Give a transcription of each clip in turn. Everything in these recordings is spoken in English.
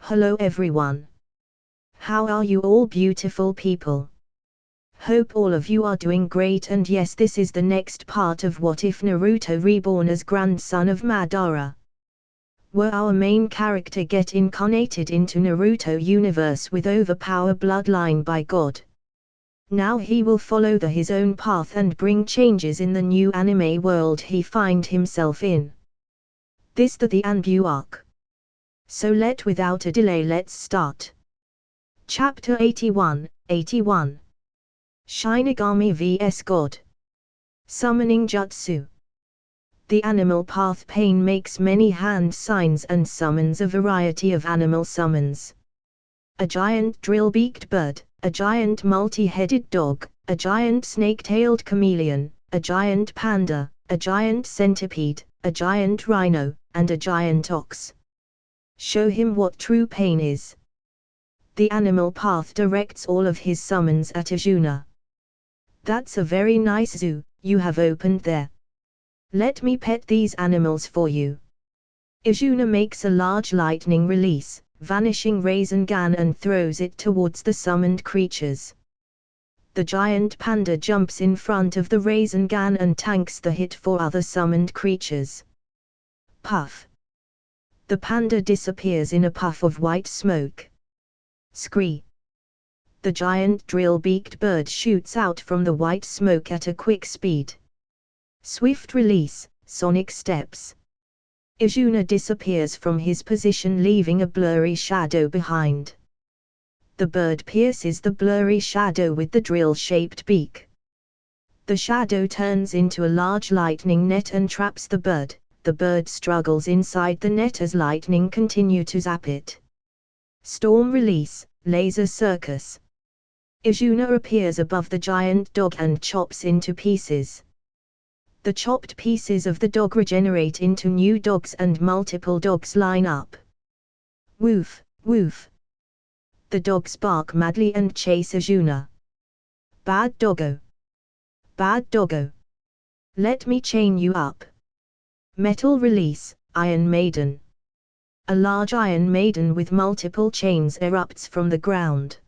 Hello everyone. How are you all beautiful people? Hope all of you are doing great, and yes, this is the next part of What If Naruto reborn as grandson of Madara. Will our main character get incarnated into Naruto universe with overpower bloodline by God? Now he will follow his own path and bring changes in the new anime world he find himself in. This the Anbu arc. So without a delay let's start. Chapter 81, Shinigami vs God. Summoning Jutsu. The animal path Pain makes many hand signs and summons a variety of animal summons. A giant drill-beaked bird, a giant multi-headed dog, a giant snake-tailed chameleon, a giant panda, a giant centipede, a giant rhino, and a giant ox. Show him what true pain is. The animal path directs all of his summons at Izuna. That's a very nice zoo you have opened there. Let me pet these animals for you. Izuna makes a large lightning release, vanishing Rasengan, and throws it towards the summoned creatures. The giant panda jumps in front of the Rasengan and tanks the hit for other summoned creatures. Puff. The panda disappears in a puff of white smoke. Scree. The giant drill-beaked bird shoots out from the white smoke at a quick speed. Swift release, sonic steps. Izuna disappears from his position, leaving a blurry shadow behind. The bird pierces the blurry shadow with the drill-shaped beak. The shadow turns into a large lightning net and traps the bird. The bird struggles inside the net as lightning continue to zap it. Storm release, laser circus. Izuna appears above the giant dog and chops into pieces. The chopped pieces of the dog regenerate into new dogs and multiple dogs line up. Woof, woof. The dogs bark madly and chase Izuna. Bad doggo. Bad doggo. Let me chain you up. Metal release, Iron Maiden. A large Iron Maiden with multiple chains erupts from the ground.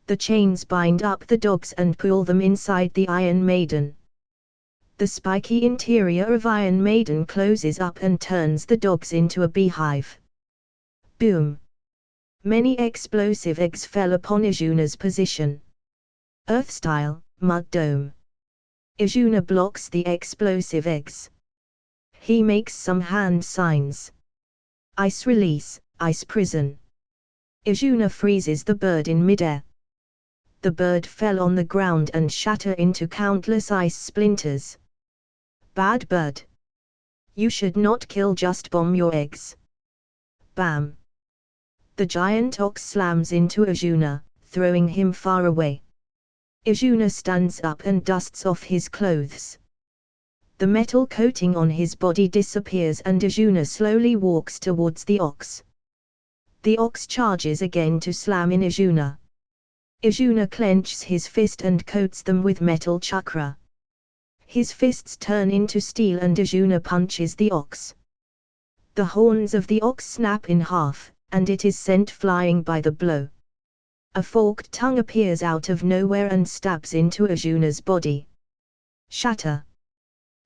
The chains bind up the dogs and pull them inside the Iron Maiden. The spiky interior of Iron Maiden closes up and turns the dogs into a beehive. Boom! Many explosive eggs fell upon Izuna's position. Earth-style, mud dome. Izuna blocks the explosive eggs. He makes some hand signs. Ice release, ice prison. Izuna freezes the bird in midair. The bird fell on the ground and shattered into countless ice splinters. Bad bird. You should not kill, just bomb your eggs. Bam. The giant ox slams into Izuna, throwing him far away. Izuna stands up and dusts off his clothes. The metal coating on his body disappears and Izuna slowly walks towards the ox. The ox charges again to slam in Izuna. Izuna clenches his fist and coats them with metal chakra. His fists turn into steel and Izuna punches the ox. The horns of the ox snap in half, and it is sent flying by the blow. A forked tongue appears out of nowhere and stabs into Izuna's body. Shatter.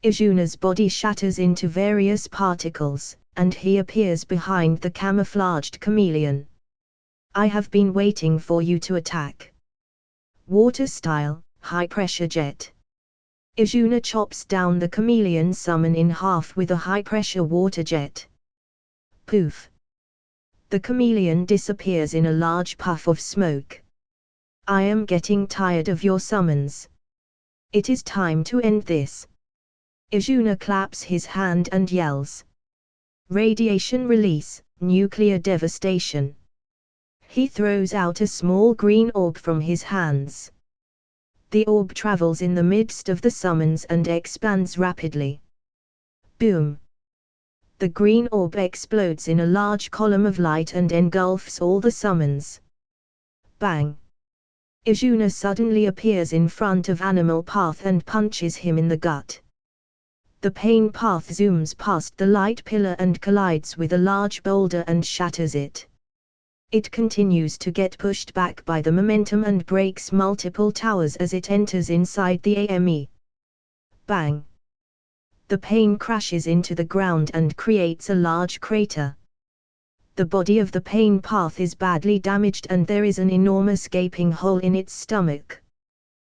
Izuna's body shatters into various particles, and he appears behind the camouflaged chameleon. I have been waiting for you to attack. Water style, high pressure jet. Izuna chops down the chameleon summon in half with a high pressure water jet. Poof. The chameleon disappears in a large puff of smoke. I am getting tired of your summons. It is time to end this. Izuna claps his hand and yells. Radiation release, nuclear devastation. He throws out a small green orb from his hands. The orb travels in the midst of the summons and expands rapidly. Boom! The green orb explodes in a large column of light and engulfs all the summons. Bang! Izuna suddenly appears in front of Animal Path and punches him in the gut. The pain path zooms past the light pillar and collides with a large boulder and shatters it. It continues to get pushed back by the momentum and breaks multiple towers as it enters inside the AME. Bang! The pain crashes into the ground and creates a large crater. The body of the pain path is badly damaged and there is an enormous gaping hole in its stomach.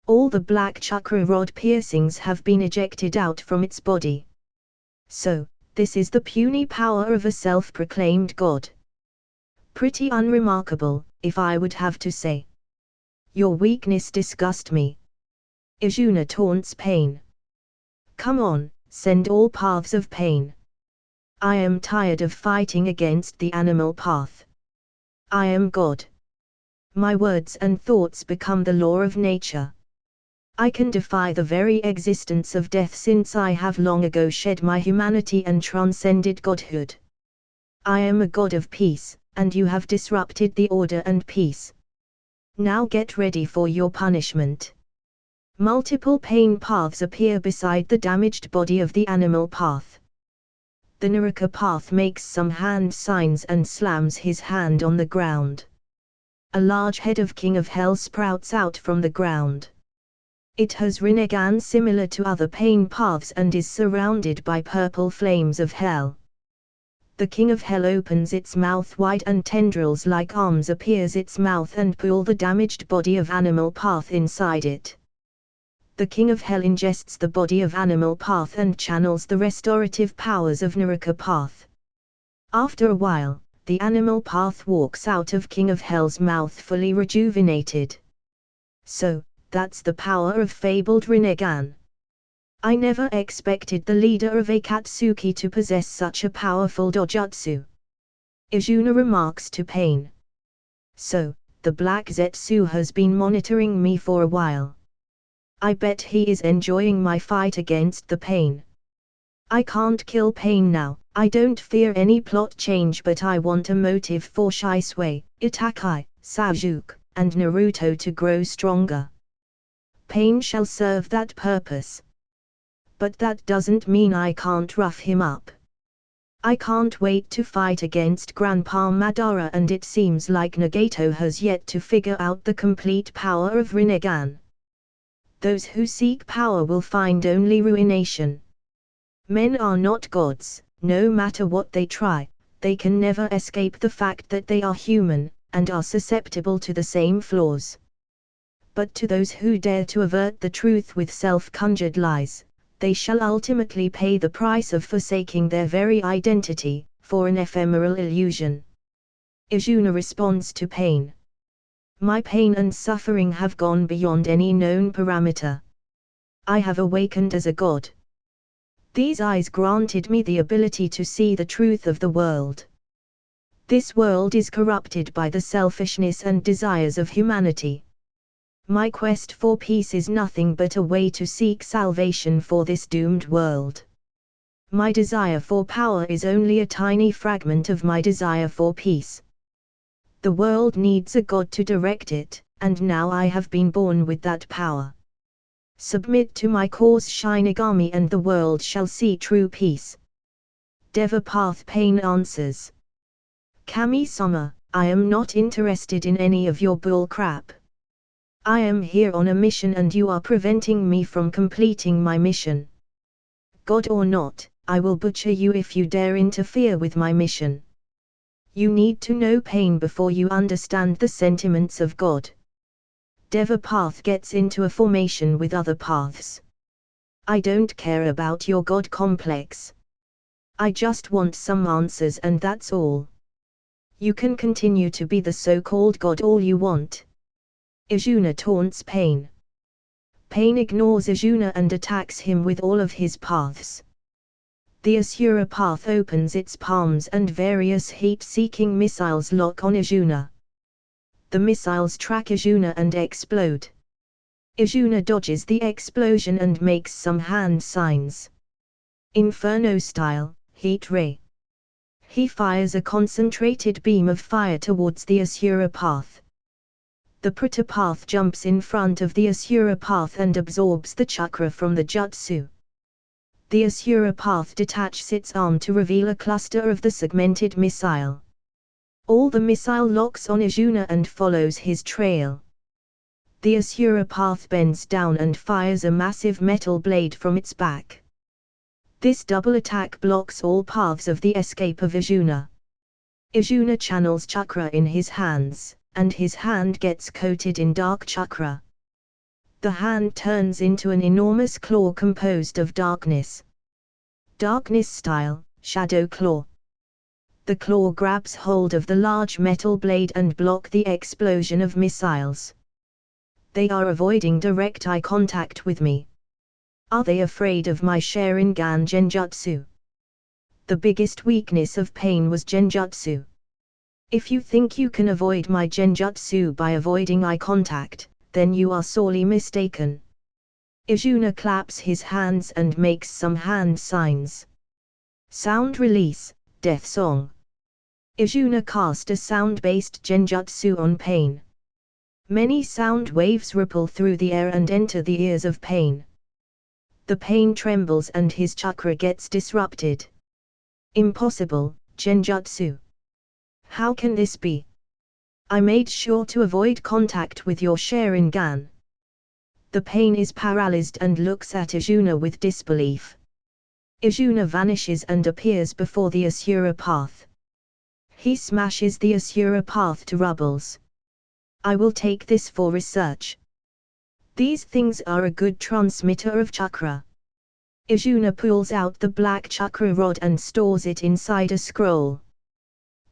All the black chakra rod piercings have been ejected out from its body. So, this is the puny power of a self-proclaimed god. Pretty unremarkable, if I would have to say. Your weakness disgusts me. Izuna taunts pain. Come on, send all paths of pain. I am tired of fighting against the animal path. I am God. My words and thoughts become the law of nature. I can defy the very existence of death since I have long ago shed my humanity and transcended godhood. I am a god of peace, and you have disrupted the order and peace. Now get ready for your punishment. Multiple pain paths appear beside the damaged body of the animal path. The Naruto path makes some hand signs and slams his hand on the ground. A large head of King of Hell sprouts out from the ground. It has Rinnegan similar to other pain paths and is surrounded by purple flames of hell. The King of Hell opens its mouth wide and tendrils like arms appears its mouth and pull the damaged body of animal path inside it. The King of Hell ingests the body of animal path and channels the restorative powers of Naruto path. After a while, the animal path walks out of King of Hell's mouth fully rejuvenated. So, that's the power of fabled Rinnegan. I never expected the leader of Akatsuki to possess such a powerful dojutsu. Izuna remarks to Pain. So, the Black Zetsu has been monitoring me for a while. I bet he is enjoying my fight against the Pain. I can't kill Pain now, I don't fear any plot change, but I want a motive for Shisui, Itakai, Sasuke, and Naruto to grow stronger. Pain shall serve that purpose. But that doesn't mean I can't rough him up. I can't wait to fight against Grandpa Madara, and it seems like Nagato has yet to figure out the complete power of Rinnegan. Those who seek power will find only ruination. Men are not gods, no matter what they try, they can never escape the fact that they are human, and are susceptible to the same flaws. But to those who dare to avert the truth with self-conjured lies, they shall ultimately pay the price of forsaking their very identity, for an ephemeral illusion. Izuna responds to Pain. My pain and suffering have gone beyond any known parameter. I have awakened as a god. These eyes granted me the ability to see the truth of the world. This world is corrupted by the selfishness and desires of humanity. My quest for peace is nothing but a way to seek salvation for this doomed world. My desire for power is only a tiny fragment of my desire for peace. The world needs a god to direct it, and now I have been born with that power. Submit to my cause, Shinigami, and the world shall see true peace. Deva Path Pain answers. Kami-sama, I am not interested in any of your bull crap. I am here on a mission and you are preventing me from completing my mission. God or not, I will butcher you if you dare interfere with my mission. You need to know pain before you understand the sentiments of God. Deva Path gets into a formation with other paths. I don't care about your God complex. I just want some answers and that's all. You can continue to be the so-called God all you want. Izuna taunts Pain. Pain ignores Izuna and attacks him with all of his paths. The Asura path opens its palms and various heat-seeking missiles lock on Izuna. The missiles track Izuna and explode. Izuna dodges the explosion and makes some hand signs. Inferno style, heat ray. He fires a concentrated beam of fire towards the Asura path. The Prata path jumps in front of the Asura path and absorbs the chakra from the jutsu. The Asura path detaches its arm to reveal a cluster of the segmented missile. All the missile locks on Izuna and follows his trail. The Asura path bends down and fires a massive metal blade from its back. This double attack blocks all paths of the escape of Izuna. Izuna channels chakra in his hands, and his hand gets coated in dark chakra. The hand turns into an enormous claw composed of darkness. Darkness style, shadow claw. The claw grabs hold of the large metal blade and block the explosion of missiles. They are avoiding direct eye contact with me. Are they afraid of my Sharingan genjutsu? The biggest weakness of pain was genjutsu. If you think you can avoid my genjutsu by avoiding eye contact, then you are sorely mistaken. Izuna claps his hands and makes some hand signs. Sound release, death song. Izuna cast a sound-based genjutsu on Pain. Many sound waves ripple through the air and enter the ears of Pain. The Pain trembles and his chakra gets disrupted. Impossible, genjutsu. How can this be? I made sure to avoid contact with your Sharingan. The Pain is paralyzed and looks at Izuna with disbelief. Izuna vanishes and appears before the Asura path. He smashes the Asura path to rubbles. I will take this for research. These things are a good transmitter of chakra. Izuna pulls out the black chakra rod and stores it inside a scroll.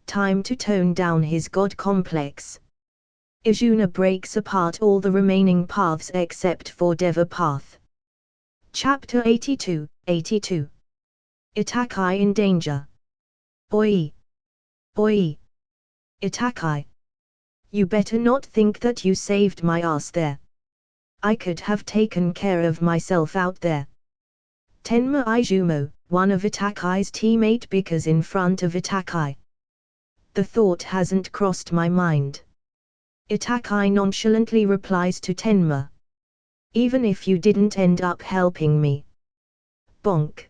Time to tone down his god complex. Izuna breaks apart all the remaining paths except for Deva path. Chapter 82, 82. Itakai in danger. Oi! Oi! Itakai! You better not think that you saved my ass there. I could have taken care of myself out there. Tenma Izumo, one of Itakai's teammate, because in front of Itakai. The thought hasn't crossed my mind. Itakai nonchalantly replies to Tenma. Even if you didn't end up helping me. Bonk.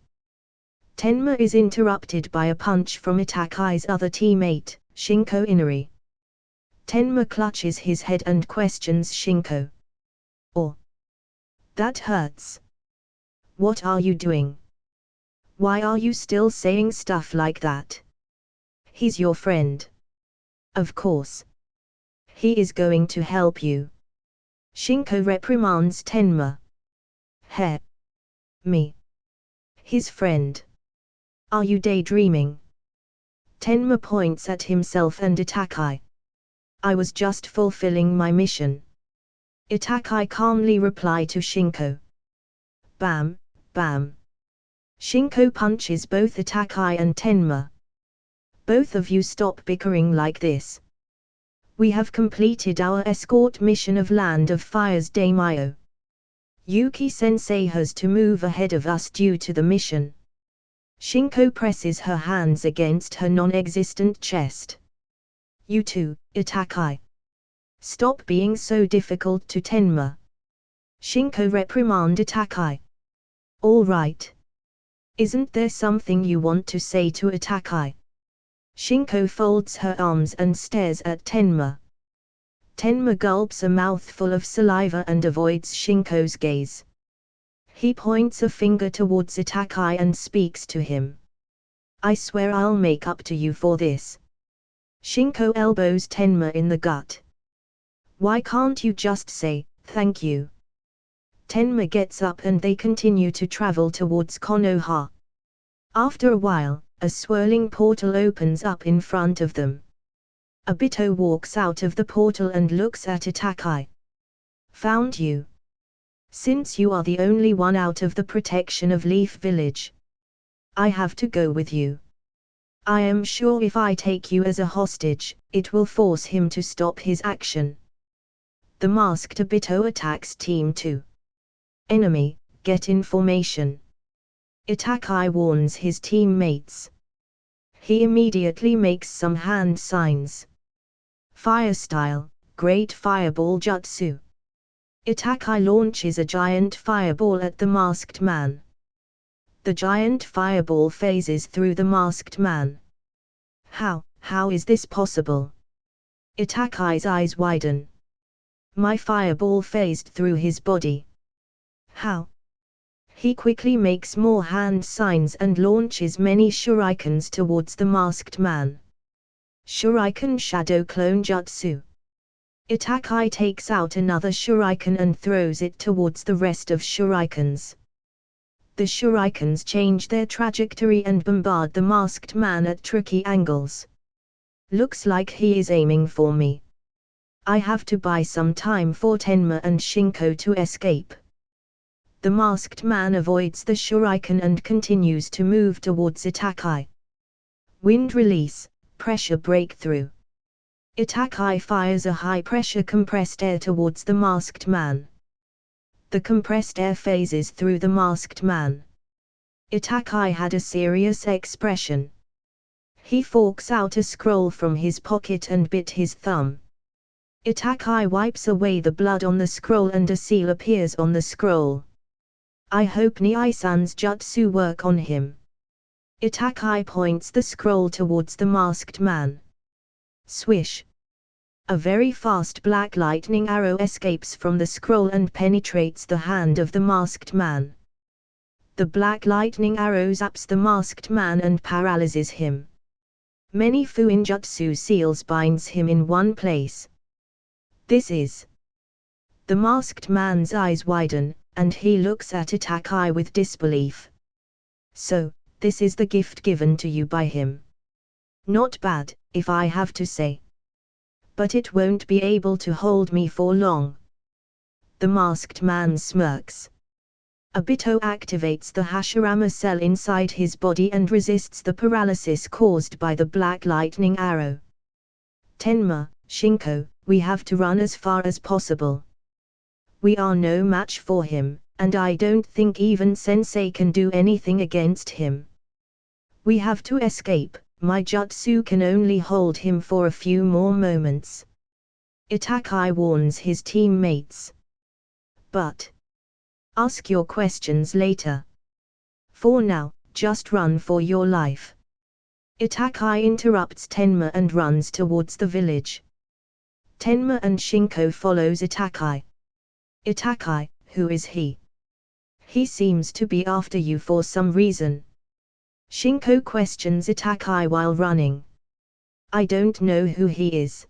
Tenma is interrupted by a punch from Itakai's other teammate, Shinko Inari. Tenma clutches his head and questions Shinko. Oh. That hurts. What are you doing? Why are you still saying stuff like that? He's your friend. Of course. He is going to help you. Shinko reprimands Tenma. He. Me. His friend. Are you daydreaming? Tenma points at himself and Itakai. I was just fulfilling my mission. Itakai calmly replied to Shinko. Bam, bam. Shinko punches both Itakai and Tenma. Both of you stop bickering like this. We have completed our escort mission of Land of Fire's Daimyo. Yuki-sensei has to move ahead of us due to the mission. Shinko presses her hands against her non-existent chest. You too, Itakai. Stop being so difficult to Tenma. Shinko reprimand Itakai. All right. Isn't there something you want to say to Itakai? Shinko folds her arms and stares at Tenma. Tenma gulps a mouthful of saliva and avoids Shinko's gaze. He points a finger towards Itakai and speaks to him. I swear I'll make up to you for this. Shinko elbows Tenma in the gut. Why can't you just say, thank you? Tenma gets up and they continue to travel towards Konoha. After a while, a swirling portal opens up in front of them. Obito walks out of the portal and looks at Itakai. Found you. Since you are the only one out of the protection of Leaf Village, I have to go with you. I am sure if I take you as a hostage, it will force him to stop his action. The masked Obito attacks Team 2. Enemy, get information. Itakai warns his teammates. He immediately makes some hand signs. Fire style, Great Fireball Jutsu. Itakai launches a giant fireball at the masked man. The giant fireball phases through the masked man. How is this possible? Itakai's eyes widen. My fireball phased through his body. How? He quickly makes more hand signs and launches many shurikens towards the masked man. Shuriken Shadow Clone Jutsu. Itakai takes out another shuriken and throws it towards the rest of shurikens. The shurikens change their trajectory and bombard the masked man at tricky angles. Looks like he is aiming for me. I have to buy some time for Tenma and Shinko to escape. The masked man avoids the shuriken and continues to move towards Itakai. Wind release, pressure breakthrough. Itakai fires a high-pressure compressed air towards the masked man. The compressed air phases through the masked man. Itakai had a serious expression. He forks out a scroll from his pocket and bit his thumb. Itakai wipes away the blood on the scroll and a seal appears on the scroll. I hope Niai-san's jutsu work on him. Itakai points the scroll towards the masked man. Swish. A very fast black lightning arrow escapes from the scroll and penetrates the hand of the masked man. The black lightning arrow zaps the masked man and paralyzes him. Many Fuinjutsu seals binds him in one place. This is. The masked man's eyes widen, and he looks at Itakai with disbelief. So, this is the gift given to you by him. Not bad, if I have to say. But it won't be able to hold me for long. The masked man smirks. Obito activates the Hashirama cell inside his body and resists the paralysis caused by the black lightning arrow. Tenma, Shinko, we have to run as far as possible. We are no match for him, and I don't think even Sensei can do anything against him. We have to escape, my jutsu can only hold him for a few more moments. Itakai warns his teammates. But ask your questions later. For now, just run for your life. Itakai interrupts Tenma and runs towards the village. Tenma and Shinko follows Itakai. Itakai, who is he? He seems to be after you for some reason. Shinko questions Itakai while running. I don't know who he is.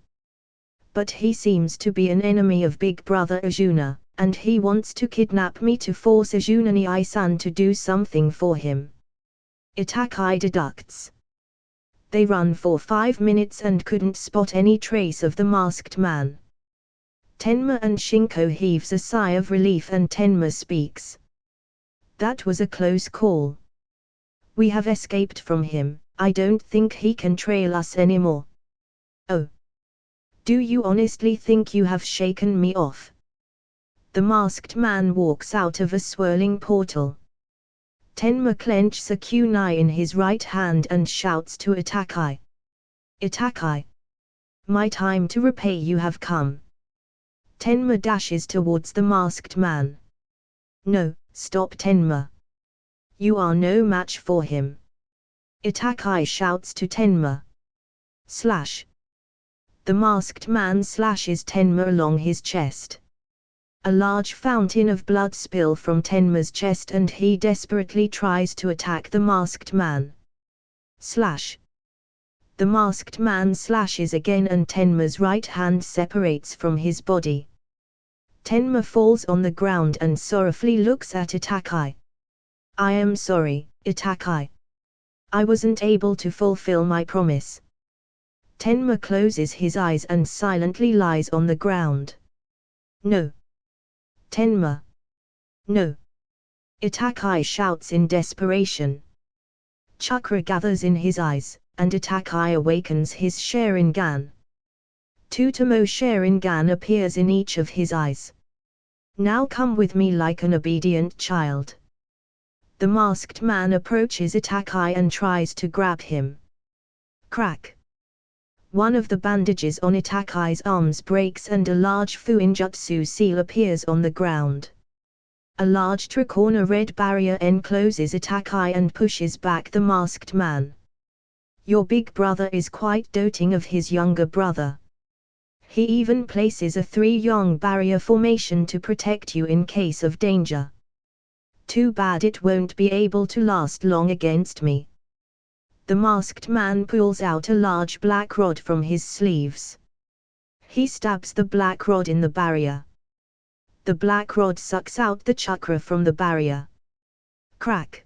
But he seems to be an enemy of Big Brother Arjuna, and he wants to kidnap me to force Arjuna Niai-san to do something for him. Itakai deducts. They run for 5 minutes and couldn't spot any trace of the masked man. Tenma and Shinko heaves a sigh of relief and Tenma speaks. That was a close call. We have escaped from him, I don't think he can trail us anymore. Oh. Do you honestly think you have shaken me off? The masked man walks out of a swirling portal. Tenma clenches a kunai in his right hand and shouts to Itakai. Itakai! My time to repay you have come. Tenma dashes towards the masked man. No, stop Tenma. You are no match for him. Itakai shouts to Tenma. Slash. The masked man slashes Tenma along his chest. A large fountain of blood spills from Tenma's chest and he desperately tries to attack the masked man. Slash. The masked man slashes again and Tenma's right hand separates from his body. Tenma falls on the ground and sorrowfully looks at Itakai. I am sorry, Itakai. I wasn't able to fulfill my promise. Tenma closes his eyes and silently lies on the ground. No. Tenma. No. Itakai shouts in desperation. Chakra gathers in his eyes, and Itakai awakens his Sharingan. Tutamo Sharingan appears in each of his eyes. Now come with me like an obedient child. The masked man approaches Itakai and tries to grab him. Crack. One of the bandages on Itakai's arms breaks and a large Fuinjutsu seal appears on the ground. A large tricorner red barrier encloses Itakai and pushes back the masked man. Your big brother is quite doting of his younger brother. He even places a 3-yong barrier formation to protect you in case of danger. Too bad it won't be able to last long against me. The masked man pulls out a large black rod from his sleeves. He stabs the black rod in the barrier. The black rod sucks out the chakra from the barrier. Crack.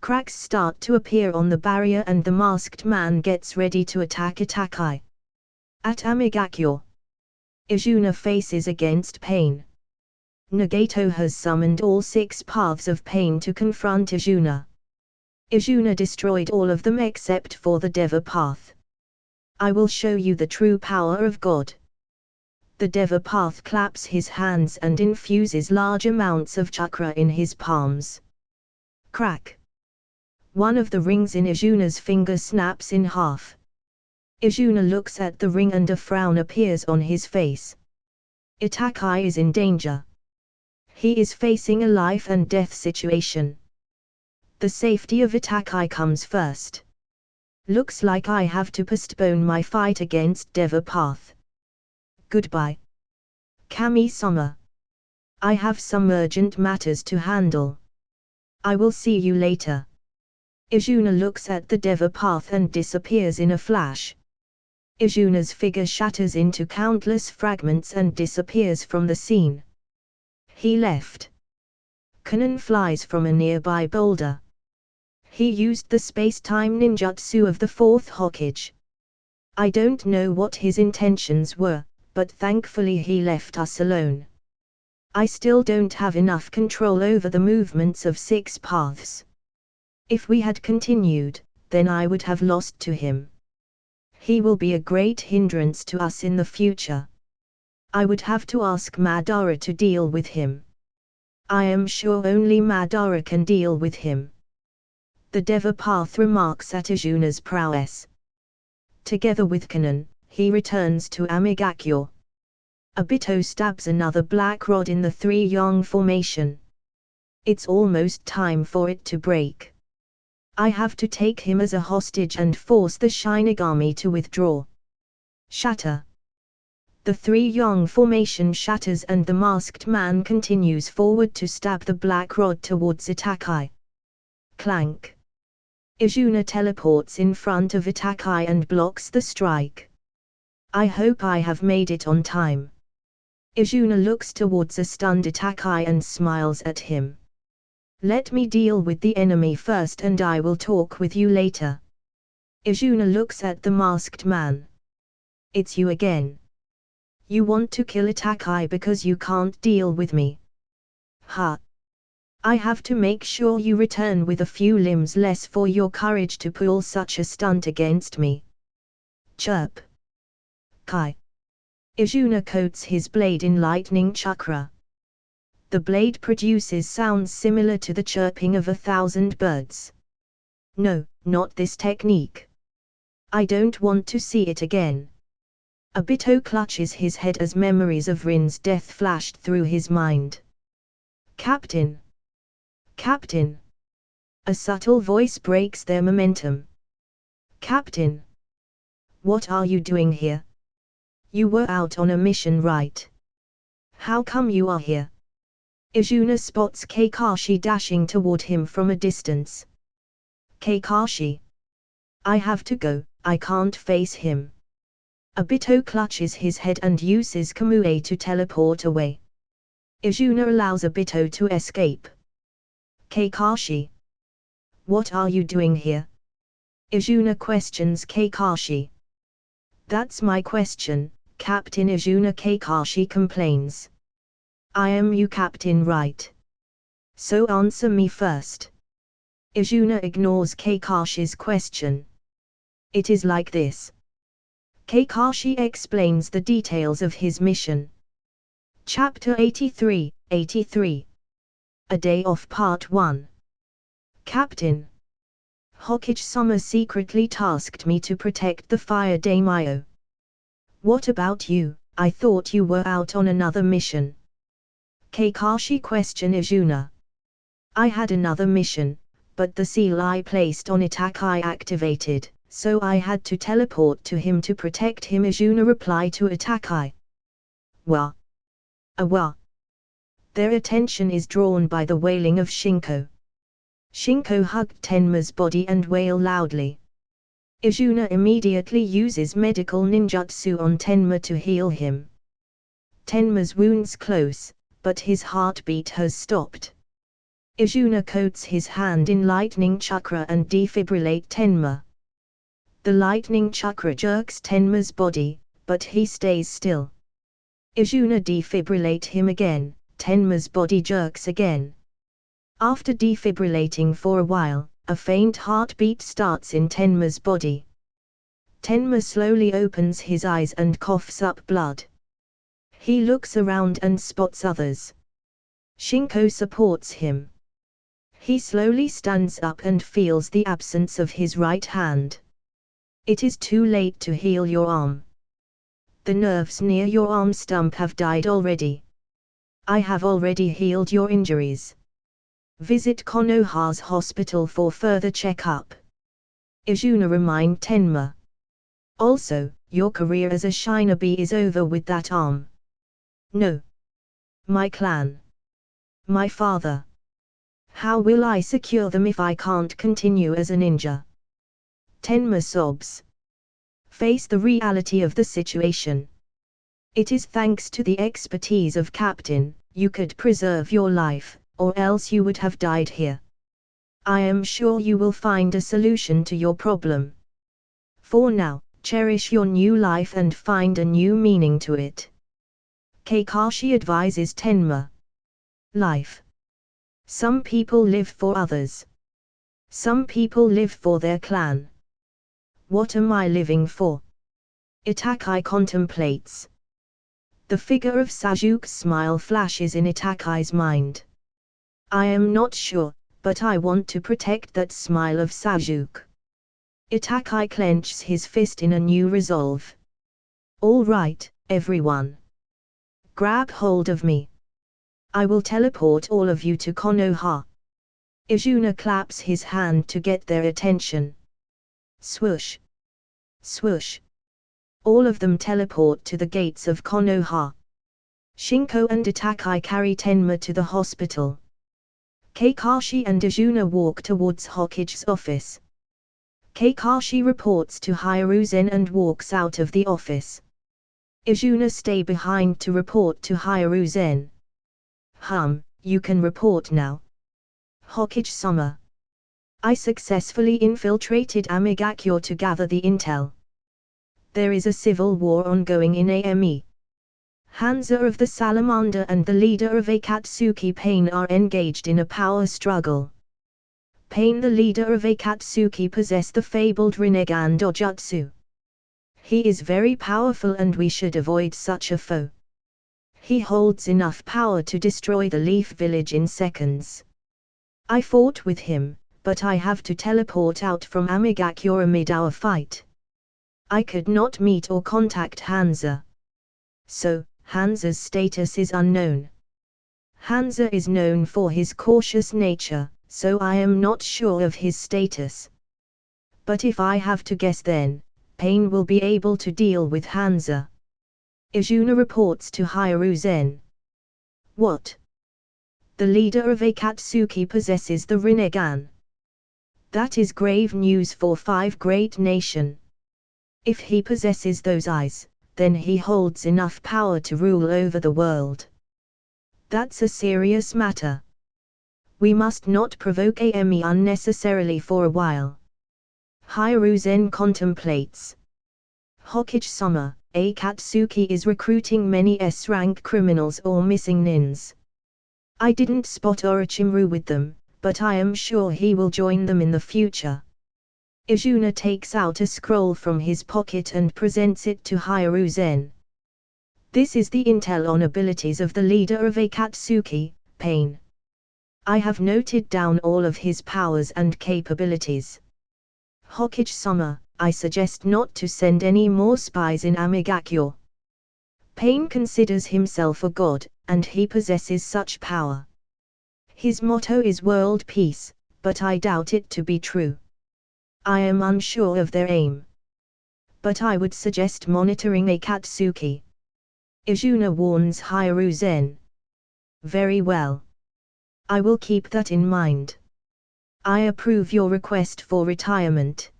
Cracks start to appear on the barrier and the masked man gets ready to attack Itachi. At Amigakyo, Izuna faces against pain. Nagato has summoned all 6 paths of pain to confront Izuna. Izuna destroyed all of them except for the Deva path. I will show you the true power of God. The Deva path claps his hands and infuses large amounts of chakra in his palms. Crack. One of the rings in Izuna's finger snaps in half. Izuna looks at the ring and a frown appears on his face. Itachi is in danger. He is facing a life and death situation. The safety of Itachi comes first. Looks like I have to postpone my fight against Deva Path. Goodbye. Kami-sama. I have some urgent matters to handle. I will see you later. Izuna looks at the Deva Path and disappears in a flash. Izuna's figure shatters into countless fragments and disappears from the scene. He left. Canon flies from a nearby boulder. He used the space-time ninjutsu of the 4th Hokage. I don't know what his intentions were, but thankfully he left us alone. I still don't have enough control over the movements of 6 paths. If we had continued, then I would have lost to him. He will be a great hindrance to us in the future. I would have to ask Madara to deal with him. I am sure only Madara can deal with him. The Deva Path remarks at Izuna's prowess. Together with Canon, he returns to Amigakyo. Obito stabs another black rod in the 3-yong formation. It's almost time for it to break. I have to take him as a hostage and force the Shinigami to withdraw. Shatter. The 3-yong formation shatters and the masked man continues forward to stab the black rod towards Itachi. Clank. Izuna teleports in front of Itachi and blocks the strike. I hope I have made it on time. Izuna looks towards a stunned Itachi and smiles at him. Let me deal with the enemy first and I will talk with you later. Izuna looks at the masked man. It's you again. You want to kill Itachi because you can't deal with me. Ha! I have to make sure you return with a few limbs less for your courage to pull such a stunt against me. Chirp. Kai. Izuna coats his blade in lightning chakra. The blade produces sounds similar to the chirping of 1,000 birds. No, not this technique. I don't want to see it again. Obito clutches his head as memories of Rin's death flashed through his mind. Captain! Captain! A subtle voice breaks their momentum. Captain! What are you doing here? You were out on a mission, right? How come you are here? Izuna spots Kakashi dashing toward him from a distance. Kakashi! I have to go, I can't face him. Obito clutches his head and uses Kamui to teleport away. Izuna allows Obito to escape. Kakashi! What are you doing here? Izuna questions Kakashi. That's my question, Captain Izuna. Kakashi complains. I am you captain, right? So answer me first. Izuna ignores Kakashi's question. It is like this. Kakashi explains the details of his mission. Chapter 83, 83. A Day Off Part 1. Captain. Hokage-sama secretly tasked me to protect the fire daimyo. What about you? I thought you were out on another mission. Kakashi questioned Izuna. I had another mission, but the seal I placed on Itachi activated, so I had to teleport to him to protect him. Izuna replied to Itakai. Wah. Wah. Their attention is drawn by the wailing of Shinko. Shinko hugged Tenma's body and wailed loudly. Izuna immediately uses medical ninjutsu on Tenma to heal him. Tenma's wounds close, but his heartbeat has stopped. Izuna coats his hand in lightning chakra and defibrillate Tenma. The lightning chakra jerks Tenma's body, but he stays still. Izuna defibrillate him again, Tenma's body jerks again. After defibrillating for a while, a faint heartbeat starts in Tenma's body. Tenma slowly opens his eyes and coughs up blood. He looks around and spots others. Shinko supports him. He slowly stands up and feels the absence of his right hand. It is too late to heal your arm. The nerves near your arm stump have died already. I have already healed your injuries. Visit Konoha's hospital for further checkup. Izuna reminds Tenma. Also, your career as a shinobi is over with that arm. No. My clan. My father. How will I secure them if I can't continue as a ninja? Tenma sobs. Face the reality of the situation. It is thanks to the expertise of Captain, you could preserve your life, or else you would have died here. I am sure you will find a solution to your problem. For now, cherish your new life and find a new meaning to it. Kakashi advises Tenma. Life. Some people live for others. Some people live for their clan. What am I living for? Itakai contemplates. The figure of Sasuke's smile flashes in Itakai's mind. I am not sure, but I want to protect that smile of Sasuke. Itakai clenches his fist in a new resolve. All right, everyone. Grab hold of me. I will teleport all of you to Konoha. Izuna claps his hand to get their attention. Swoosh. Swoosh. All of them teleport to the gates of Konoha. Shinko and Itakai carry Tenma to the hospital. Kakashi and Izuna walk towards Hokage's office. Kakashi reports to Hiruzen and walks out of the office. Izuna stays behind to report to Hiruzen. You can report now. Hokage-sama. I successfully infiltrated Amigakure to gather the intel. There is a civil war ongoing in AME. Hanzo of the Salamander and the leader of Akatsuki Pain are engaged in a power struggle. Pain, the leader of Akatsuki, possess the fabled Rinnegan Dojutsu. He is very powerful and we should avoid such a foe. He holds enough power to destroy the Leaf Village in seconds. I fought with him, but I have to teleport out from Amigakure amid our fight. I could not meet or contact Hanzo. So, Hanzo's status is unknown. Hanzo is known for his cautious nature, so I am not sure of his status. But if I have to guess, then Pain will be able to deal with Hanzo. Izuna reports to Hiruzen. What? The leader of Akatsuki possesses the Rinnegan. That is grave news for Five Great Nation. If he possesses those eyes, then he holds enough power to rule over the world. That's a serious matter. We must not provoke AME unnecessarily for a while. Hiruzen contemplates. Hokage-sama, Akatsuki is recruiting many S-rank criminals or missing nins. I didn't spot Orochimaru with them, but I am sure he will join them in the future. Izuna takes out a scroll from his pocket and presents it to Hiruzen. This is the intel on abilities of the leader of Akatsuki, Pain. I have noted down all of his powers and capabilities. Hokage-sama, I suggest not to send any more spies in Amigakure. Pain considers himself a god, and he possesses such power. His motto is world peace, but I doubt it to be true. I am unsure of their aim. But I would suggest monitoring Akatsuki. Izuna warns Hiruzen. Very well. I will keep that in mind. I approve your request for retirement.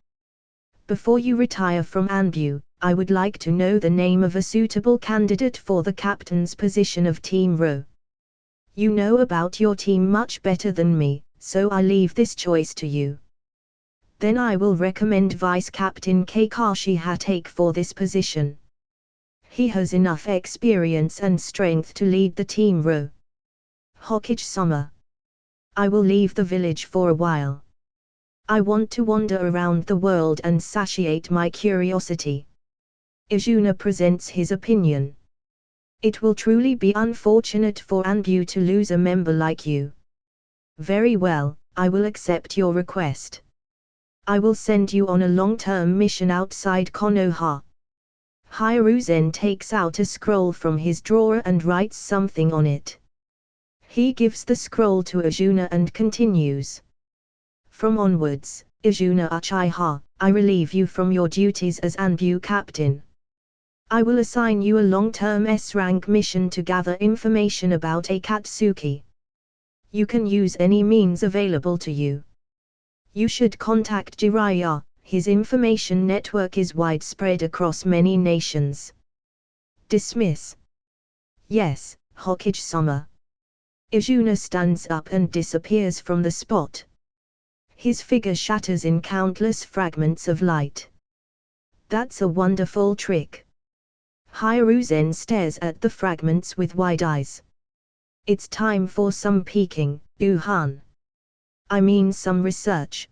Before you retire from Anbu, I would like to know the name of a suitable candidate for the captain's position of Team Ro. You know about your team much better than me, so I leave this choice to you. Then I will recommend Vice Captain Kakashi Hatake for this position. He has enough experience and strength to lead the Team Ro. Hokage-sama. I will leave the village for a while. I want to wander around the world and satiate my curiosity. Izuna presents his opinion. It will truly be unfortunate for Anbu to lose a member like you. Very well, I will accept your request. I will send you on a long-term mission outside Konoha. Hiruzen takes out a scroll from his drawer and writes something on it. He gives the scroll to Izuna and continues. From onwards, Izuna Uchiha, I relieve you from your duties as Anbu captain. I will assign you a long-term S-rank mission to gather information about Akatsuki. You can use any means available to you. You should contact Jiraiya, his information network is widespread across many nations. Dismiss. Yes, Hokage-sama. Izuna stands up and disappears from the spot. His figure shatters in countless fragments of light. That's a wonderful trick. Hiruzen stares at the fragments with wide eyes. It's time for some peeking, Uhan. I mean some research.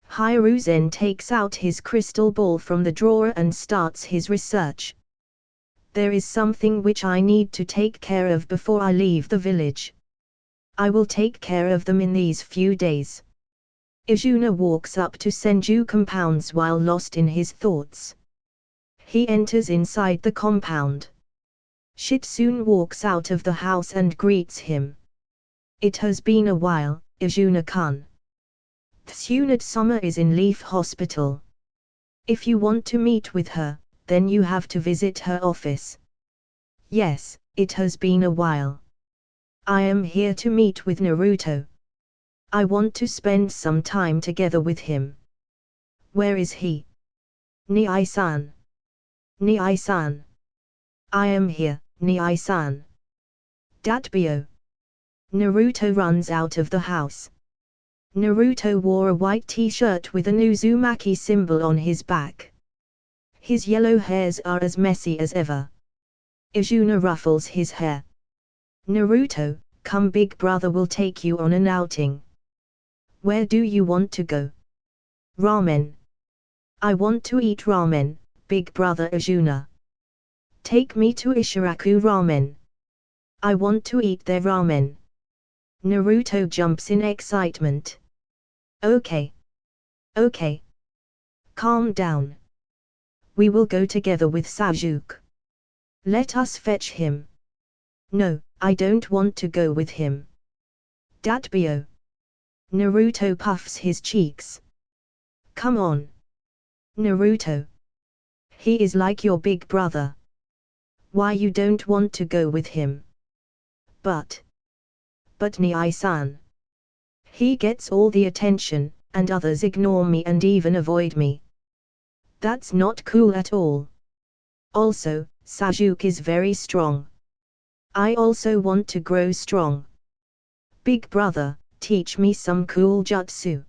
Hiruzen takes out his crystal ball from the drawer and starts his research. There is something which I need to take care of before I leave the village. I will take care of them in these few days. Izuna walks up to Senju compounds while lost in his thoughts. He enters inside the compound. Shitsune walks out of the house and greets him. It has been a while, Izuna-kun. Tsunade-sama is in Leaf Hospital. If you want to meet with her, then you have to visit her office. Yes, it has been a while. I am here to meet with Naruto. I want to spend some time together with him. Where is he? Nii-san. Nii-san. I am here, Nii-san. Datbyo. Naruto runs out of the house. Naruto wore a white t-shirt with an Uzumaki symbol on his back. His yellow hairs are as messy as ever. Izuna ruffles his hair. Naruto, come, big brother will take you on an outing. Where do you want to go? Ramen. I want to eat ramen, big brother Izuna. Take me to Ishiraku Ramen. I want to eat their ramen. Naruto jumps in excitement. Okay. Okay. Calm down. We will go together with Sasuke. Let us fetch him. No, I don't want to go with him. Datbyo. Naruto puffs his cheeks. Come on. Naruto. He is like your big brother. Why you don't want to go with him? But Nii-san. He gets all the attention, and others ignore me and even avoid me. That's not cool at all. Also, Sasuke is very strong. I also want to grow strong. Big brother, teach me some cool jutsu.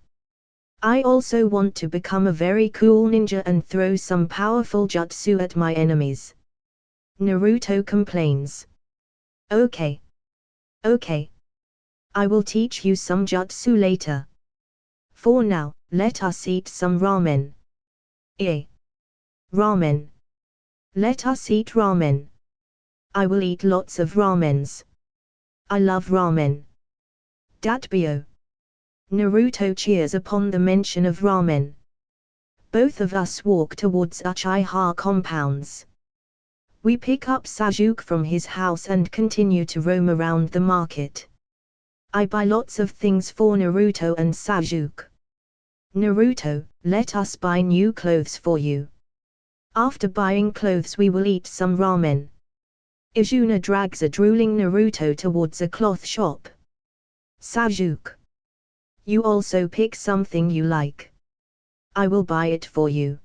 I also want to become a very cool ninja and throw some powerful jutsu at my enemies. Naruto complains. Okay. Okay. I will teach you some jutsu later. For now, let us eat some ramen. Ramen. Let us eat ramen. I will eat lots of ramens. I love ramen. Datbyo. Naruto cheers upon the mention of ramen. Both of us walk towards Uchiha compounds. We pick up Sasuke from his house and continue to roam around the market. I buy lots of things for Naruto and Sasuke. Naruto, let us buy new clothes for you. After buying clothes we will eat some ramen. Izuna drags a drooling Naruto towards a cloth shop. Sasuke. You also pick something you like. I will buy it for you.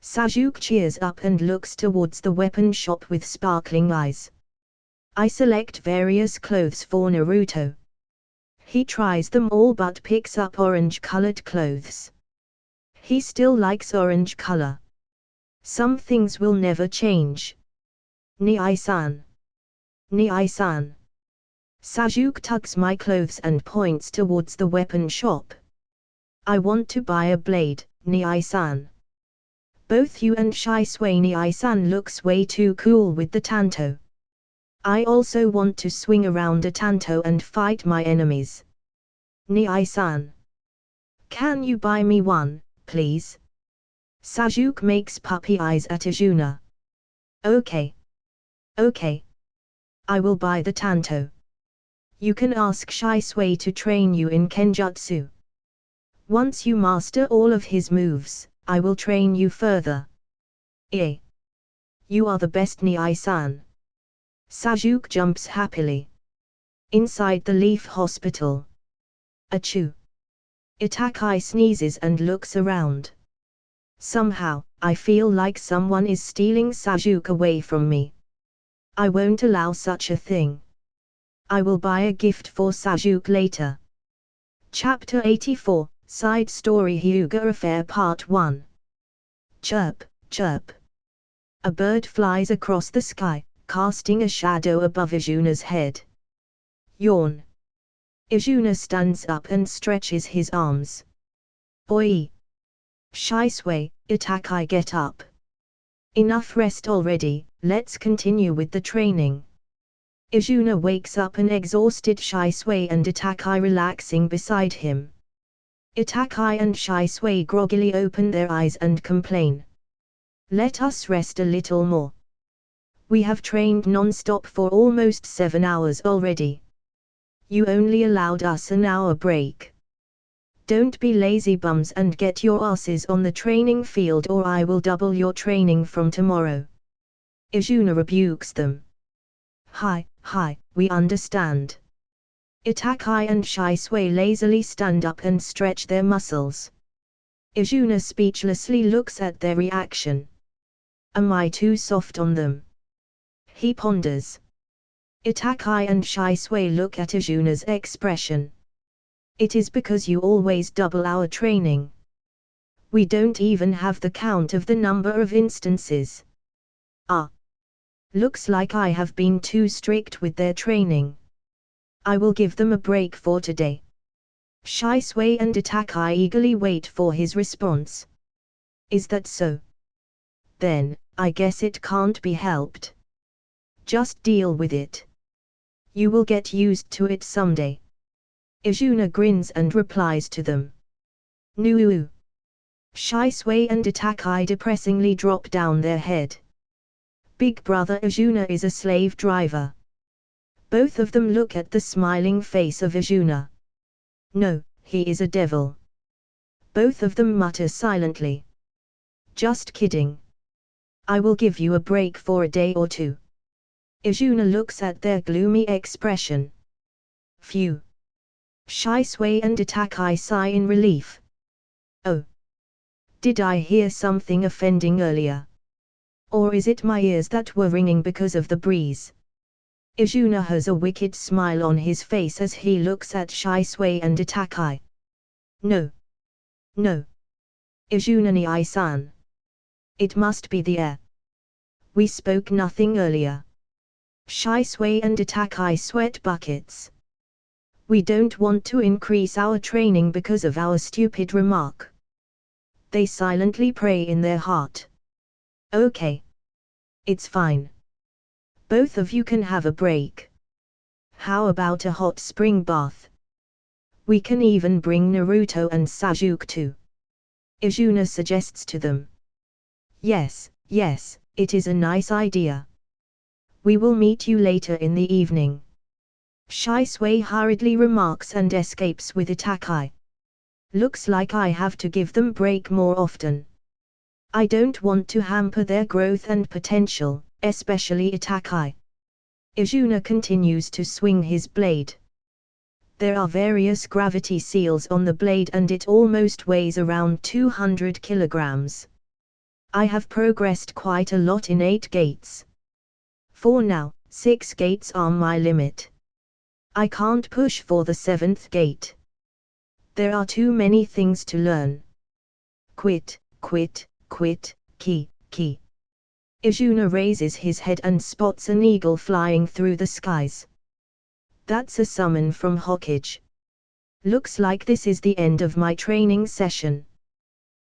Sasuke cheers up and looks towards the weapon shop with sparkling eyes. I select various clothes for Naruto. He tries them all but picks up orange-colored clothes. He still likes orange color. Some things will never change. Nii-san. Nii-san. Sasuke tugs my clothes and points towards the weapon shop. I want to buy a blade, Nii-san. Both you and Shisui Nii-san looks way too cool with the tanto. I also want to swing around a tanto and fight my enemies. Nii-san. Can you buy me one, please? Sasuke makes puppy eyes at Izuna. Okay. Okay. I will buy the tanto. You can ask Shisui to train you in kenjutsu. Once you master all of his moves, I will train you further. Eh. You are the best Nii-san. Sasuke jumps happily. Inside the Leaf Hospital. Achoo. Itachi sneezes and looks around. Somehow, I feel like someone is stealing Sasuke away from me. I won't allow such a thing. I will buy a gift for Sasuke later. Chapter 84, Side Story Hyuga Affair Part 1. Chirp, chirp. A bird flies across the sky, casting a shadow above Izuna's head. Yawn. Izuna stands up and stretches his arms. Oi! Shisui, Itachi, get up. Enough rest already, let's continue with the training. Izuna wakes up an exhausted Shisui and Itachi relaxing beside him. Itachi and Shisui groggily open their eyes and complain. Let us rest a little more. We have trained non-stop for almost 7 hours already. You only allowed us an hour break. Don't be lazy bums and get your asses on the training field or I will double your training from tomorrow. Izuna rebukes them. Hi, we understand. Itachi and Shisui lazily stand up and stretch their muscles. Izuna speechlessly looks at their reaction. Am I too soft on them? He ponders. Itachi and Shisui look at Izuna's expression. It is because you always double our training. We don't even have the count of the number of instances. Ah. Looks like I have been too strict with their training. I will give them a break for today. Shisui and Itachi eagerly wait for his response. Is that so? Then, I guess it can't be helped. Just deal with it. You will get used to it someday. Izuna grins and replies to them. Nuu. Shisui and Itachi depressingly drop down their head. Big brother Izuna is a slave driver. Both of them look at the smiling face of Izuna. No, he is a devil. Both of them mutter silently. Just kidding. I will give you a break for a day or two. Izuna looks at their gloomy expression. Phew. Shisui and Itachi sigh in relief. Oh. Did I hear something offending earlier? Or is it my ears that were ringing because of the breeze? Izuna has a wicked smile on his face as he looks at Shisui and Itachi. No. No. Izuna Nii-san. It must be the air. We spoke nothing earlier. Shisui and Itachi sweat buckets. We don't want to increase our training because of our stupid remark. They silently pray in their heart. Okay. It's fine. Both of you can have a break. How about a hot spring bath? We can even bring Naruto and Sasuke too. Izuna suggests to them. Yes, it is a nice idea. We will meet you later in the evening. Shisui hurriedly remarks and escapes with Itachi. Looks like I have to give them break more often. I don't want to hamper their growth and potential, especially Itakai. Izuna continues to swing his blade. There are various gravity seals on the blade and it almost weighs around 200 kilograms. I have progressed quite a lot in 8 gates. For now, 6 gates are my limit. I can't push for the 7th gate. There are too many things to learn. Quit, key. Izuna raises his head and spots an eagle flying through the skies. That's a summon from Hokage. Looks like this is the end of my training session.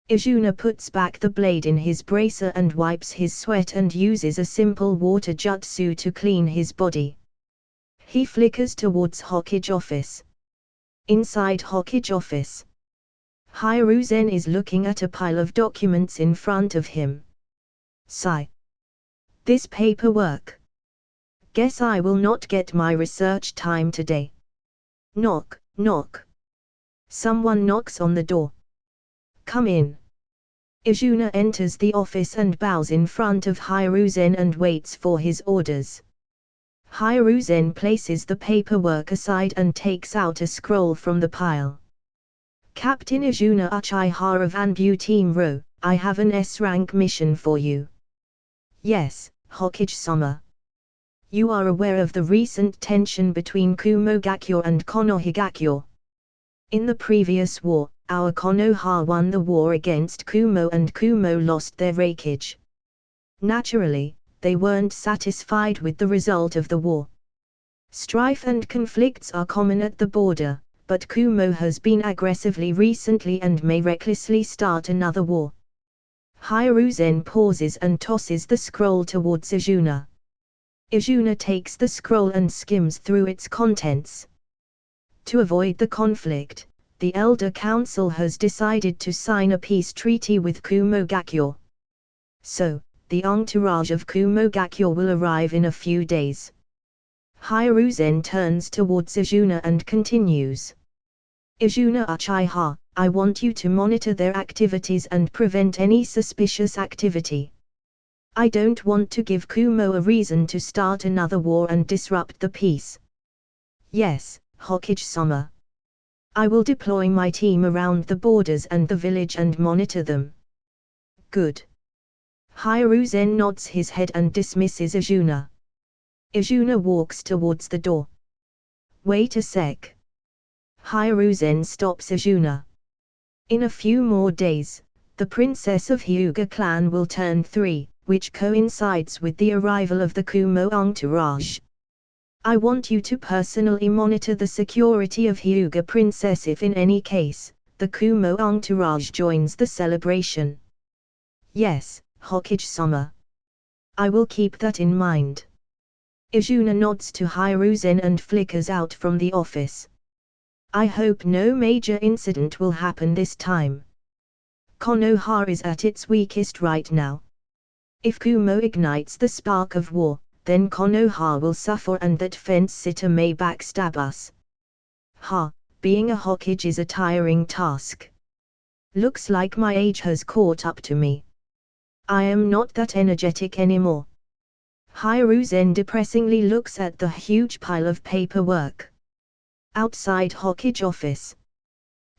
Izuna puts back the blade in his bracer and wipes his sweat and uses a simple water jutsu to clean his body. He flickers towards Hokage office. Inside Hokage office, Hiruzen is looking at a pile of documents in front of him. Sigh. This paperwork. Guess I will not get my research time today. Knock, knock. Someone knocks on the door. Come in. Izuna enters the office and bows in front of Hiruzen and waits for his orders. Hiruzen places the paperwork aside and takes out a scroll from the pile. Captain Izuna Uchiha of Anbu Team Ro, I have an S-rank mission for you. Yes, Hokage-sama. You are aware of the recent tension between Kumogakyo and Konohagakyo. In the previous war, our Konoha won the war against Kumo and Kumo lost their raikage. Naturally, they weren't satisfied with the result of the war. Strife and conflicts are common at the border, but Kumo has been aggressively recently and may recklessly start another war. Hiruzen pauses and tosses the scroll towards Izuna. Izuna takes the scroll and skims through its contents. To avoid the conflict, the Elder Council has decided to sign a peace treaty with Kumogakyo. So, the entourage of Kumogakyo will arrive in a few days. Hiruzen turns towards Izuna and continues. Izuna Uchiha, I want you to monitor their activities and prevent any suspicious activity. I don't want to give Kumo a reason to start another war and disrupt the peace. Yes, Hokage-sama. I will deploy my team around the borders and the village and monitor them. Good. Hiruzen nods his head and dismisses Izuna. Izuna walks towards the door. Wait a sec. Hiruzen stops Izuna. In a few more days, the princess of Hyuga clan will turn 3, which coincides with the arrival of the Kumo entourage. I want you to personally monitor the security of Hyuga princess if in any case, the Kumo entourage joins the celebration. Yes, Hokage-sama. I will keep that in mind. Izuna nods to Hiruzen and flickers out from the office. I hope no major incident will happen this time. Konoha is at its weakest right now. If Kumo ignites the spark of war, then Konoha will suffer and that fence-sitter may backstab us. Being a Hokage is a tiring task. Looks like my age has caught up to me. I am not that energetic anymore. Hiruzen depressingly looks at the huge pile of paperwork. Outside Hokage office,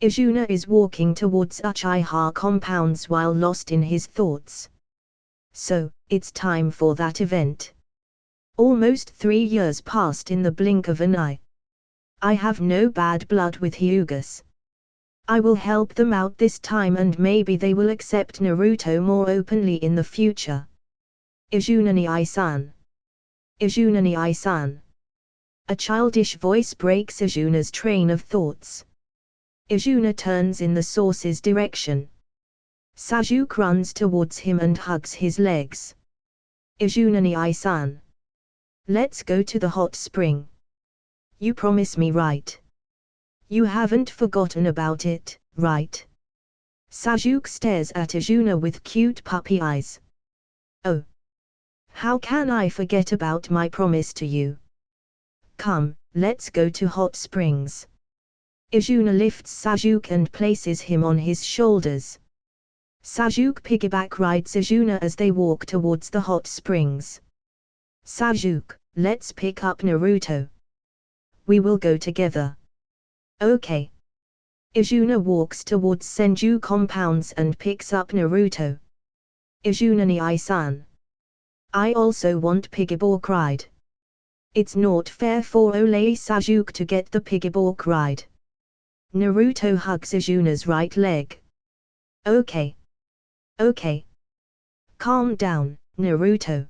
Izuna is walking towards Uchiha compounds while lost in his thoughts. So, it's time for that event. Almost 3 years passed in the blink of an eye. I have no bad blood with Hyugas. I will help them out this time and maybe they will accept Naruto more openly in the future. Izuna ni Ai-san. Izuna ni Ai-san. A childish voice breaks Izuna's train of thoughts. Izuna turns in the source's direction. Sasuke runs towards him and hugs his legs. Izuna ni Ai-san. Let's go to the hot spring. You promise me, right? You haven't forgotten about it, right? Sasuke stares at Izuna with cute puppy eyes. Oh. How can I forget about my promise to you? Come, let's go to hot springs. Izuna lifts Sasuke and places him on his shoulders. Sasuke piggyback rides Izuna as they walk towards the hot springs. Sasuke, let's pick up Naruto. We will go together. Okay. Izuna walks towards Senju compounds and picks up Naruto. Izuna ni-san. I also want piggyback ride. It's not fair for Ole Sasuke to get the piggyback ride. Naruto hugs Izuna's right leg. Okay. Okay. Calm down, Naruto.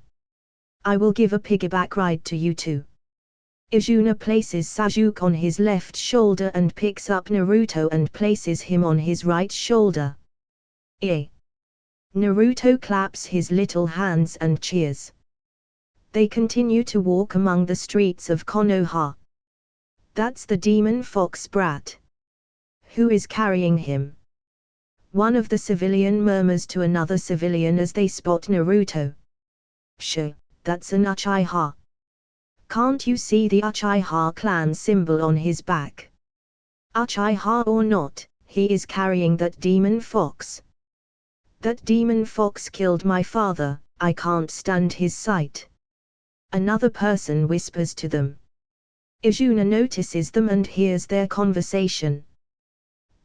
I will give a piggyback ride to you too. Izuna places Sasuke on his left shoulder and picks up Naruto and places him on his right shoulder. Eh. Naruto claps his little hands and cheers. They continue to walk among the streets of Konoha. That's the demon fox brat. Who is carrying him? One of the civilian murmurs to another civilian as they spot Naruto. Sure, that's an Uchiha. Can't you see the Uchiha clan symbol on his back? Uchiha or not, he is carrying that demon fox. That demon fox killed my father, I can't stand his sight. Another person whispers to them. Izuna notices them and hears their conversation.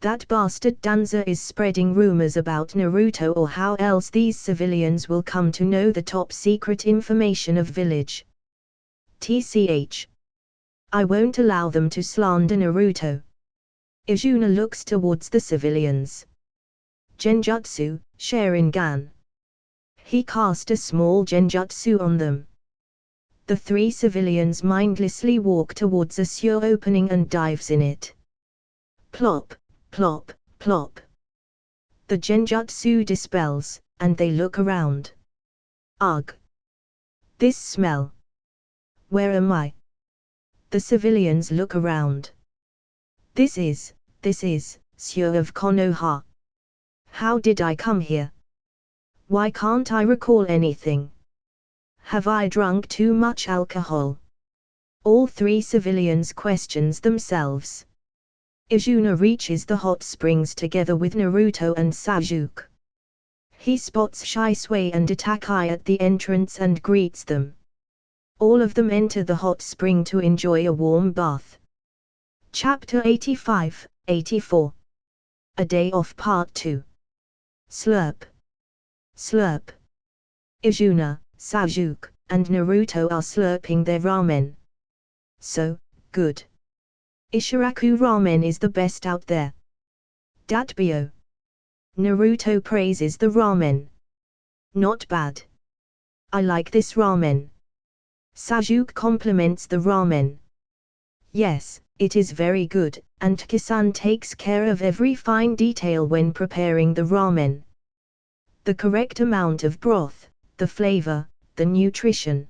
That bastard Danza is spreading rumors about Naruto, or how else these civilians will come to know the top secret information of village. TCH. I won't allow them to slander Naruto. Izuna looks towards the civilians. Genjutsu, Sharingan. He cast a small genjutsu on them. The three civilians mindlessly walk towards a sewer opening and dives in it. Plop, plop, plop. The genjutsu dispels, and they look around. Ugh. This smell. Where am I? The civilians look around. This is, sewer of Konoha. How did I come here? Why can't I recall anything? Have I drunk too much alcohol? All three civilians questions themselves. Izuna reaches the hot springs together with Naruto and Sasuke. He spots Shisui and Itachi at the entrance and greets them. All of them enter the hot spring to enjoy a warm bath. Chapter 85-84. A Day Off Part 2. Slurp. Slurp. Izuna, Sasuke, and Naruto are slurping their ramen. So good. Ishiraku ramen is the best out there. Datbyo. Naruto praises the ramen. Not bad. I like this ramen. Sasuke compliments the ramen. Yes, it is very good, and Kisan takes care of every fine detail when preparing the ramen. The correct amount of broth, the flavor, the nutrition.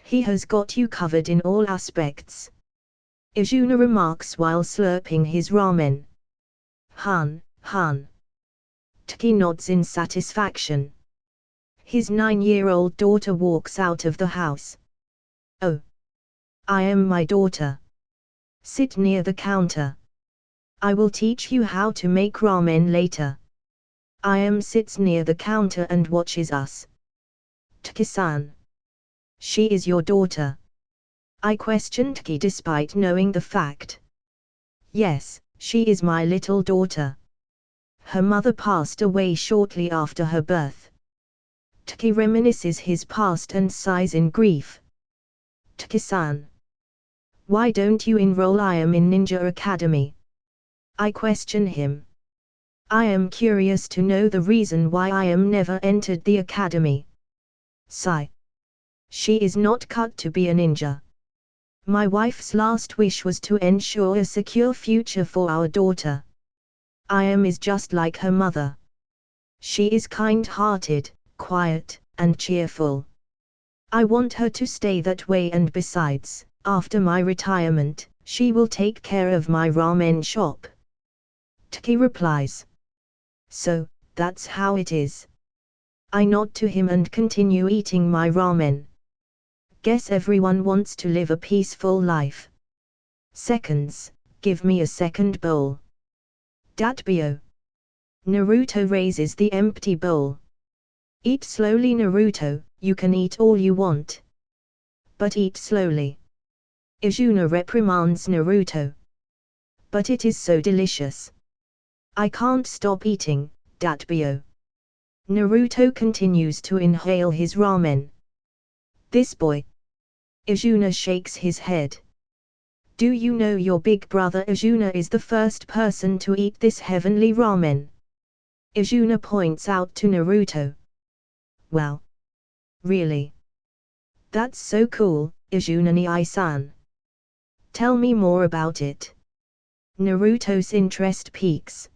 He has got you covered in all aspects. Izuna remarks while slurping his ramen. Han. Taki nods in satisfaction. His 9-year-old daughter walks out of the house. Oh. I am my daughter. Sit near the counter. I will teach you how to make ramen later. I am sits near the counter and watches us. Taki-san. She is your daughter? I questioned Taki despite knowing the fact. Yes, she is my little daughter. Her mother passed away shortly after her birth. Taki reminisces his past and sighs in grief. Taki-san. Why don't you enroll? I am in Ninja Academy. I question him. I am curious to know the reason why I am never entered the academy. Sigh. She is not cut to be a ninja. My wife's last wish was to ensure a secure future for our daughter. I am is just like her mother. She is kind-hearted, quiet, and cheerful. I want her to stay that way, and besides, after my retirement, she will take care of my ramen shop. Taki replies. So, that's how it is. I nod to him and continue eating my ramen. Guess everyone wants to live a peaceful life. Seconds give me a second bowl. Datbyo. Naruto raises the empty bowl. Eat slowly, Naruto, you can eat all you want. But eat slowly. Izuna reprimands Naruto. But it is so delicious. I can't stop eating, Datbyo. Naruto continues to inhale his ramen. This boy. Izuna shakes his head. Do you know your big brother Izuna is the first person to eat this heavenly ramen? Izuna points out to Naruto. Wow. Really? That's so cool, Izuna-ni-san. Tell me more about it. Naruto's interest peaks.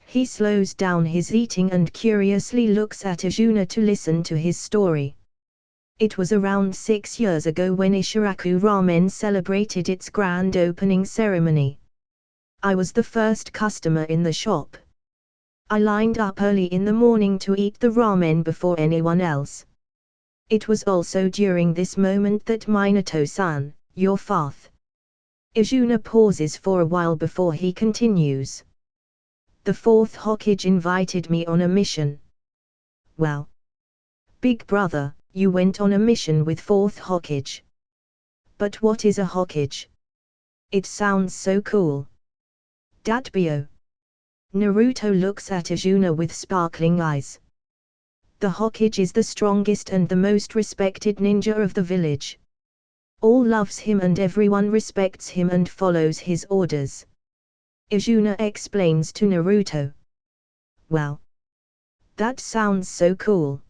He slows down his eating and curiously looks at Izuna to listen to his story. It was around 6 years ago when Ishiraku Ramen celebrated its grand opening ceremony. I was the first customer in the shop. I lined up early in the morning to eat the ramen before anyone else. It was also during this moment that Minato-san, your father. Izuna pauses for a while before he continues. The fourth Hokage invited me on a mission. Wow. Big brother, you went on a mission with fourth Hokage. But what is a Hokage? It sounds so cool. Datbyo. Naruto looks at Izuna with sparkling eyes. The Hokage is the strongest and the most respected ninja of the village. All loves him and everyone respects him and follows his orders. Izuna explains to Naruto. Wow. That sounds so cool.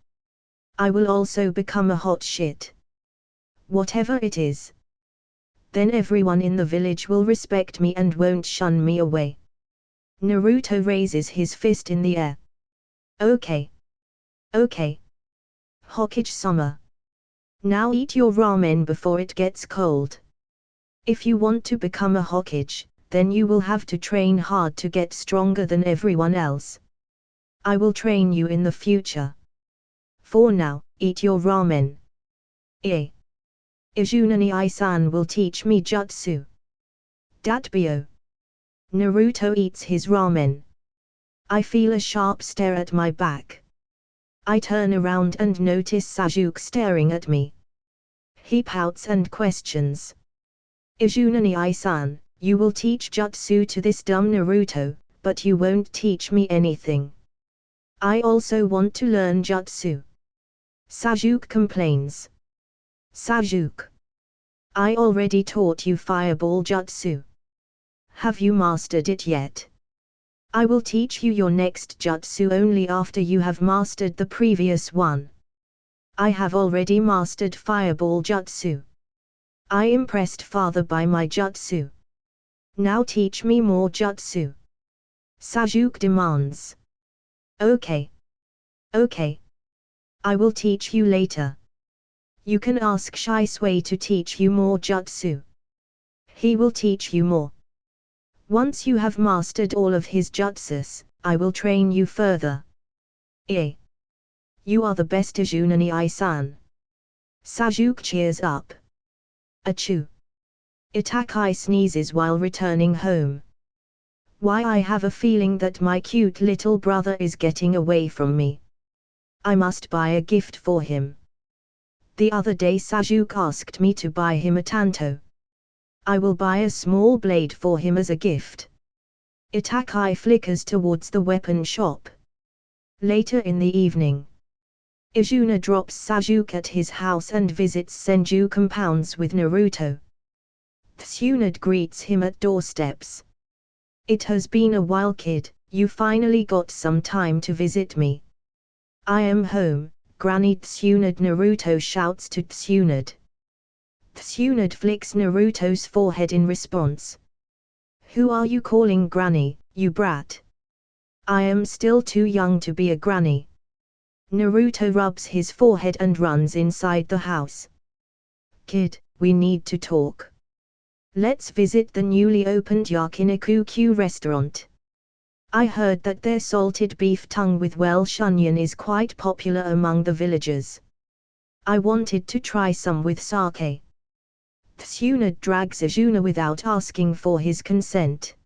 I will also become a hot shit. Whatever it is. Then everyone in the village will respect me and won't shun me away. Naruto raises his fist in the air. Okay. Okay. Hokage-sama. Now eat your ramen before it gets cold. If you want to become a Hokage, then you will have to train hard to get stronger than everyone else. I will train you in the future. For now, eat your ramen. Izuna-ni-san will teach me jutsu. Datbyo. Naruto eats his ramen. I feel a sharp stare at my back. I turn around and notice Sasuke staring at me. He pouts and questions. Izuna-ni-san, you will teach jutsu to this dumb Naruto, but you won't teach me anything. I also want to learn jutsu. Sasuke complains. Sasuke. I already taught you fireball jutsu. Have you mastered it yet? I will teach you your next jutsu only after you have mastered the previous one. I have already mastered fireball jutsu. I impressed father by my jutsu. Now teach me more jutsu. Sasuke demands. Okay. Okay. I will teach you later. You can ask Shisui to teach you more jutsu. He will teach you more. Once you have mastered all of his jutsus, I will train you further. You are the best Izuna-ni-san. Sasuke cheers up. Achoo. Itachi sneezes while returning home. Why, I have a feeling that my cute little brother is getting away from me. I must buy a gift for him. The other day Sasuke asked me to buy him a tanto. I will buy a small blade for him as a gift. Itachi flickers towards the weapon shop. Later in the evening, Izuna drops Sasuke at his house and visits Senju compounds with Naruto. Tsunade greets him at doorsteps. It has been a while, kid, you finally got some time to visit me. I am home, Granny Tsunade. Naruto shouts to Tsunade. Tsunade flicks Naruto's forehead in response. Who are you calling Granny, you brat? I am still too young to be a granny. Naruto rubs his forehead and runs inside the house. Kid, we need to talk. Let's visit the newly opened Yakiniku restaurant. I heard that their salted beef tongue with Welsh onion is quite popular among the villagers. I wanted to try some with sake. Tsunade drags Izuna without asking for his consent.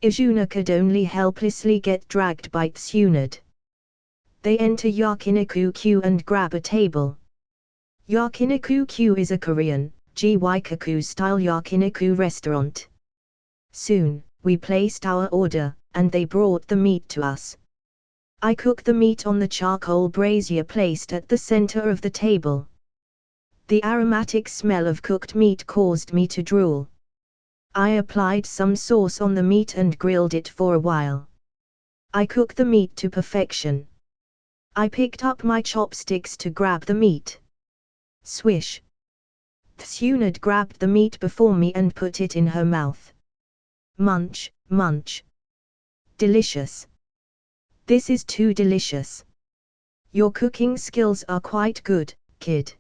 Izuna could only helplessly get dragged by Tsunade. They enter Yakiniku-Q and grab a table. Yakiniku-Q is a Korean, Jiwaikaku-style yakiniku restaurant. Soon, we placed our order, and they brought the meat to us. I cook the meat on the charcoal brazier placed at the center of the table. The aromatic smell of cooked meat caused me to drool. I applied some sauce on the meat and grilled it for a while. I cook the meat to perfection. I picked up my chopsticks to grab the meat. Swish! Tsunade grabbed the meat before me and put it in her mouth. Munch, munch. Delicious. This is too delicious. Your cooking skills are quite good, kid.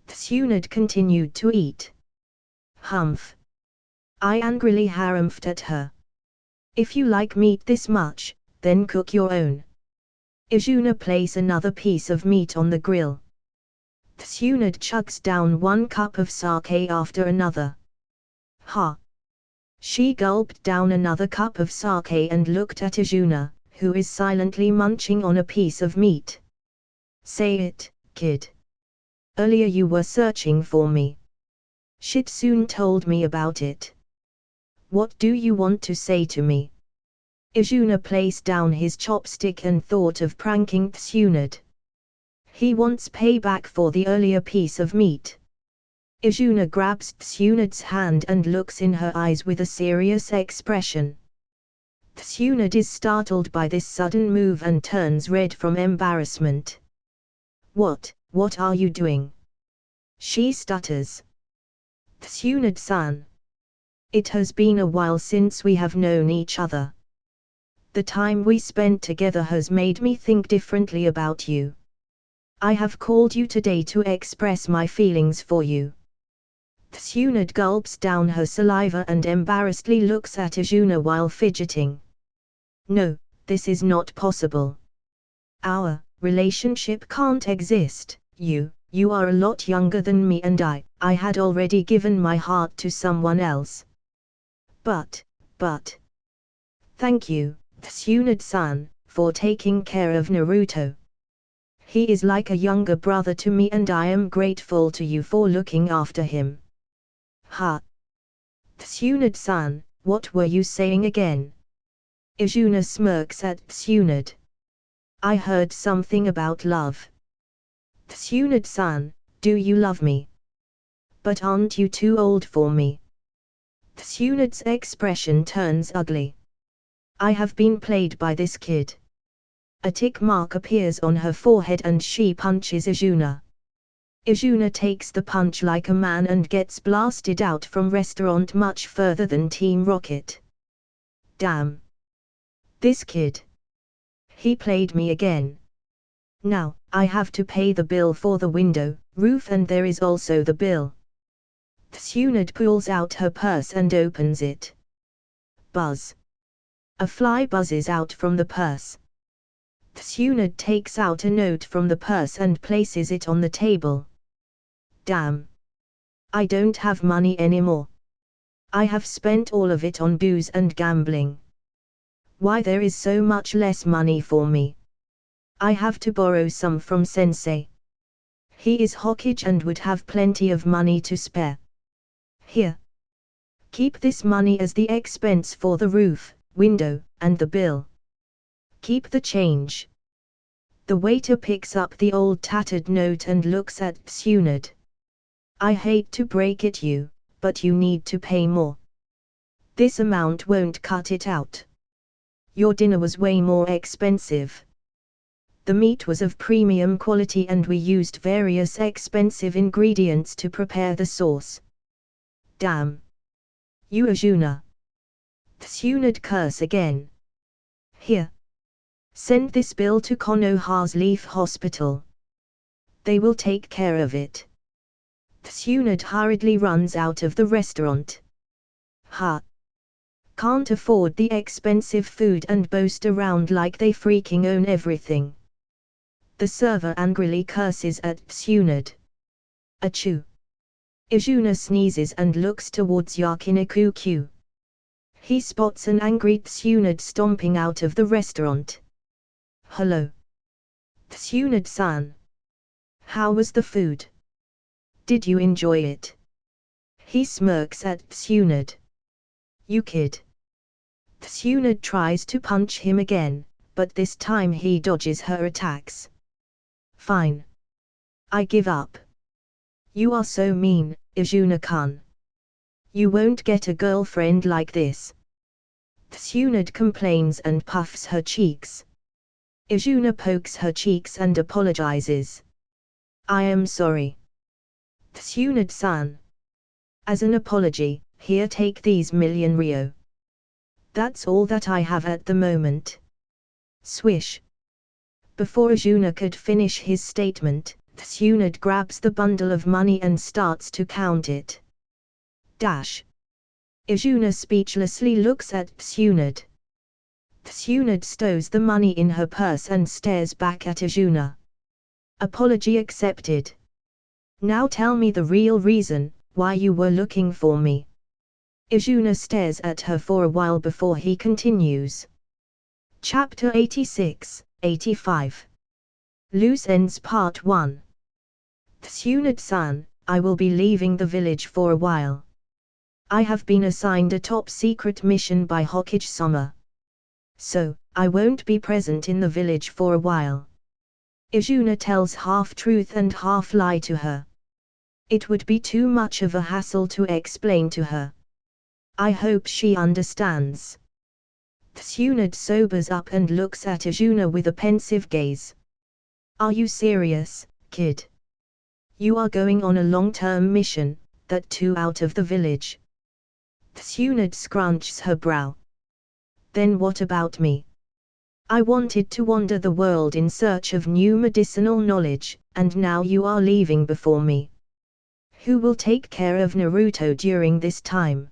Tsunade continued to eat. Humph. I angrily harumphed at her. If you like meat this much, then cook your own. Izuna place another piece of meat on the grill. Tsunade chugs down one cup of sake after another. Ha! She gulped down another cup of sake and looked at Izuna, who is silently munching on a piece of meat. Say it, kid. Earlier you were searching for me. Shitsune told me about it. What do you want to say to me? Izuna placed down his chopstick and thought of pranking Tsunade. He wants payback for the earlier piece of meat. Izuna grabs Tsunade's hand and looks in her eyes with a serious expression. Tsunade is startled by this sudden move and turns red from embarrassment. What are you doing? She stutters. Tsunade-san. It has been a while since we have known each other. The time we spent together has made me think differently about you. I have called you today to express my feelings for you. Tsunade gulps down her saliva and embarrassedly looks at Izuna while fidgeting. No, this is not possible. Our relationship can't exist. You are a lot younger than me and I had already given my heart to someone else. But. Thank you, Tsunade-san, for taking care of Naruto. He is like a younger brother to me and I am grateful to you for looking after him. Ha! Tsunade-san, what were you saying again? Izuna smirks at Tsunade. I heard something about love. Tsunade-san, do you love me? But aren't you too old for me? Tsunade's expression turns ugly. I have been played by this kid. A tick mark appears on her forehead and she punches Izuna. Izuna takes the punch like a man and gets blasted out from restaurant much further than Team Rocket. Damn. This kid. He played me again. Now, I have to pay the bill for the window, roof and there is also the bill. Tsunade pulls out her purse and opens it. Buzz. A fly buzzes out from the purse. Tsunade takes out a note from the purse and places it on the table. Damn. I don't have money anymore. I have spent all of it on booze and gambling. Why there is so much less money for me? I have to borrow some from Sensei. He is Hokage and would have plenty of money to spare. Here. Keep this money as the expense for the roof, window, and the bill. Keep the change. The waiter picks up the old tattered note and looks at Tsunade. I hate to break it you, but you need to pay more. This amount won't cut it out. Your dinner was way more expensive. The meat was of premium quality and we used various expensive ingredients to prepare the sauce. Damn. You Izuna. Tsunade curse again. Here. Send this bill to Konoha's Leaf Hospital. They will take care of it. Tsunade hurriedly runs out of the restaurant. Ha! Can't afford the expensive food and boast around like they freaking own everything. The server angrily curses at Tsunade. Achoo! Izuna sneezes and looks towards Yakiniku-Q. He spots an angry Tsunade stomping out of the restaurant. Hello. Tsunade-san. How was the food? Did you enjoy it? He smirks at Tsunade. You kid. Tsunade tries to punch him again, but this time he dodges her attacks. Fine. I give up. You are so mean, Izuna-kun. You won't get a girlfriend like this. Tsunade complains and puffs her cheeks. Izuna pokes her cheeks and apologizes. I am sorry. Tsunade-san. As an apology, here take these million ryo. That's all that I have at the moment. Swish. Before Izuna could finish his statement, Tsunade grabs the bundle of money and starts to count it. Dash. Izuna speechlessly looks at Tsunade. Tsunade stows the money in her purse and stares back at Izuna. Apology accepted. Now tell me the real reason why you were looking for me. Izuna stares at her for a while before he continues. Chapter 86, 85. Loose Ends Part 1. Tsunade-san, I will be leaving the village for a while. I have been assigned a top-secret mission by Hokage-sama. So, I won't be present in the village for a while. Izuna tells half-truth and half-lie to her. It would be too much of a hassle to explain to her. I hope she understands. Tsunade sobers up and looks at Izuna with a pensive gaze. Are you serious, kid? You are going on a long-term mission, that too out of the village. Tsunade scrunches her brow. Then what about me? I wanted to wander the world in search of new medicinal knowledge, and now you are leaving before me. Who will take care of Naruto during this time?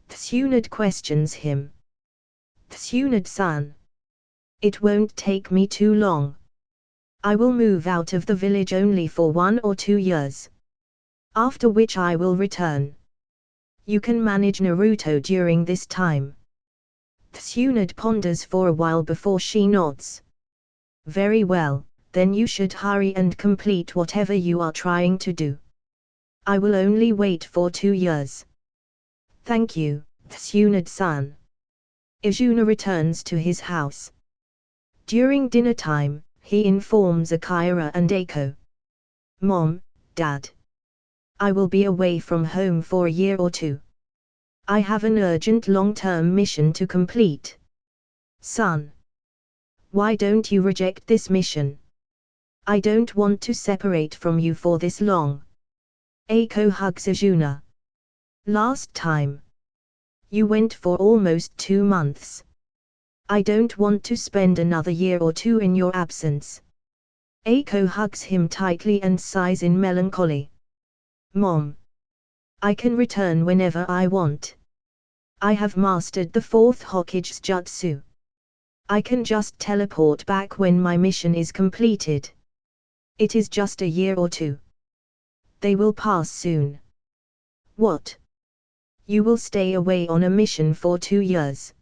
Tsunade questions him. Tsunade-san. It won't take me too long. I will move out of the village only for 1 or 2 years. After which I will return. You can manage Naruto during this time. Tsunade ponders for a while before she nods. Very well, then you should hurry and complete whatever you are trying to do. I will only wait for 2 years. Thank you, Tsunade-san. Izuna returns to his house. During dinner time, he informs Akira and Eiko. Mom, Dad. I will be away from home for a year or 2. I have an urgent long-term mission to complete. Son. Why don't you reject this mission? I don't want to separate from you for this long. Eiko hugs Izuna. Last time. You went for almost 2 months. I don't want to spend another year or 2 in your absence. Eiko hugs him tightly and sighs in melancholy. Mom. I can return whenever I want. I have mastered the 4th Hokage's jutsu. I can just teleport back when my mission is completed. It is just a year or 2. They will pass soon. What? You will stay away on a mission for 2 years.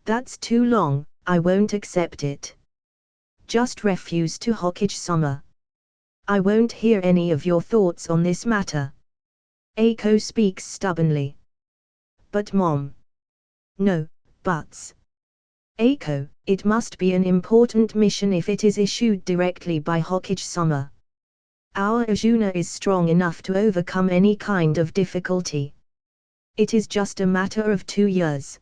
That's too long, I won't accept it. Just refuse to Hokage-sama. I won't hear any of your thoughts on this matter. Eiko speaks stubbornly. But Mom. No, buts. Eiko, it must be an important mission if it is issued directly by Hokage-sama. Our Izuna is strong enough to overcome any kind of difficulty. It is just a matter of 2 years.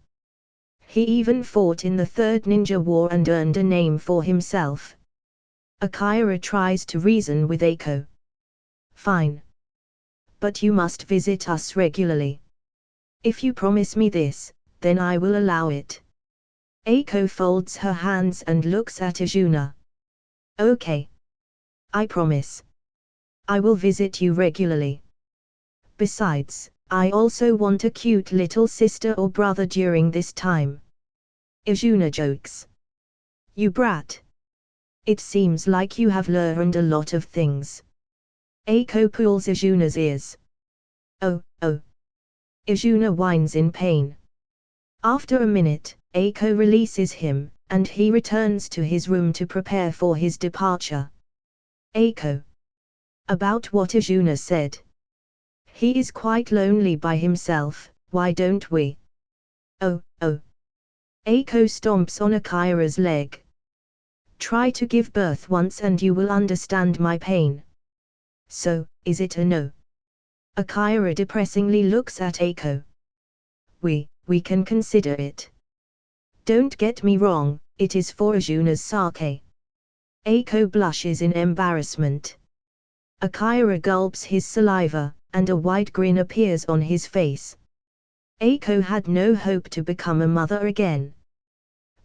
He even fought in the 3rd Ninja War and earned a name for himself. Akira tries to reason with Eiko. Fine. But you must visit us regularly. If you promise me this, then I will allow it. Eiko folds her hands and looks at Izuna. Okay. I promise. I will visit you regularly. Besides, I also want a cute little sister or brother during this time. Izuna jokes. You brat. It seems like you have learned a lot of things. Eiko pulls Izuna's ears. Oh, oh. Izuna whines in pain. After a minute, Eiko releases him, and he returns to his room to prepare for his departure. Eiko. About what Izuna said. He is quite lonely by himself, why don't we? Oh, oh. Eiko stomps on Akira's leg. Try to give birth once and you will understand my pain. So, is it a no? Akira depressingly looks at Eiko. We can consider it. Don't get me wrong, it is for Izuna's sake. Eiko blushes in embarrassment. Akira gulps his saliva, and a wide grin appears on his face. Eiko had no hope to become a mother again.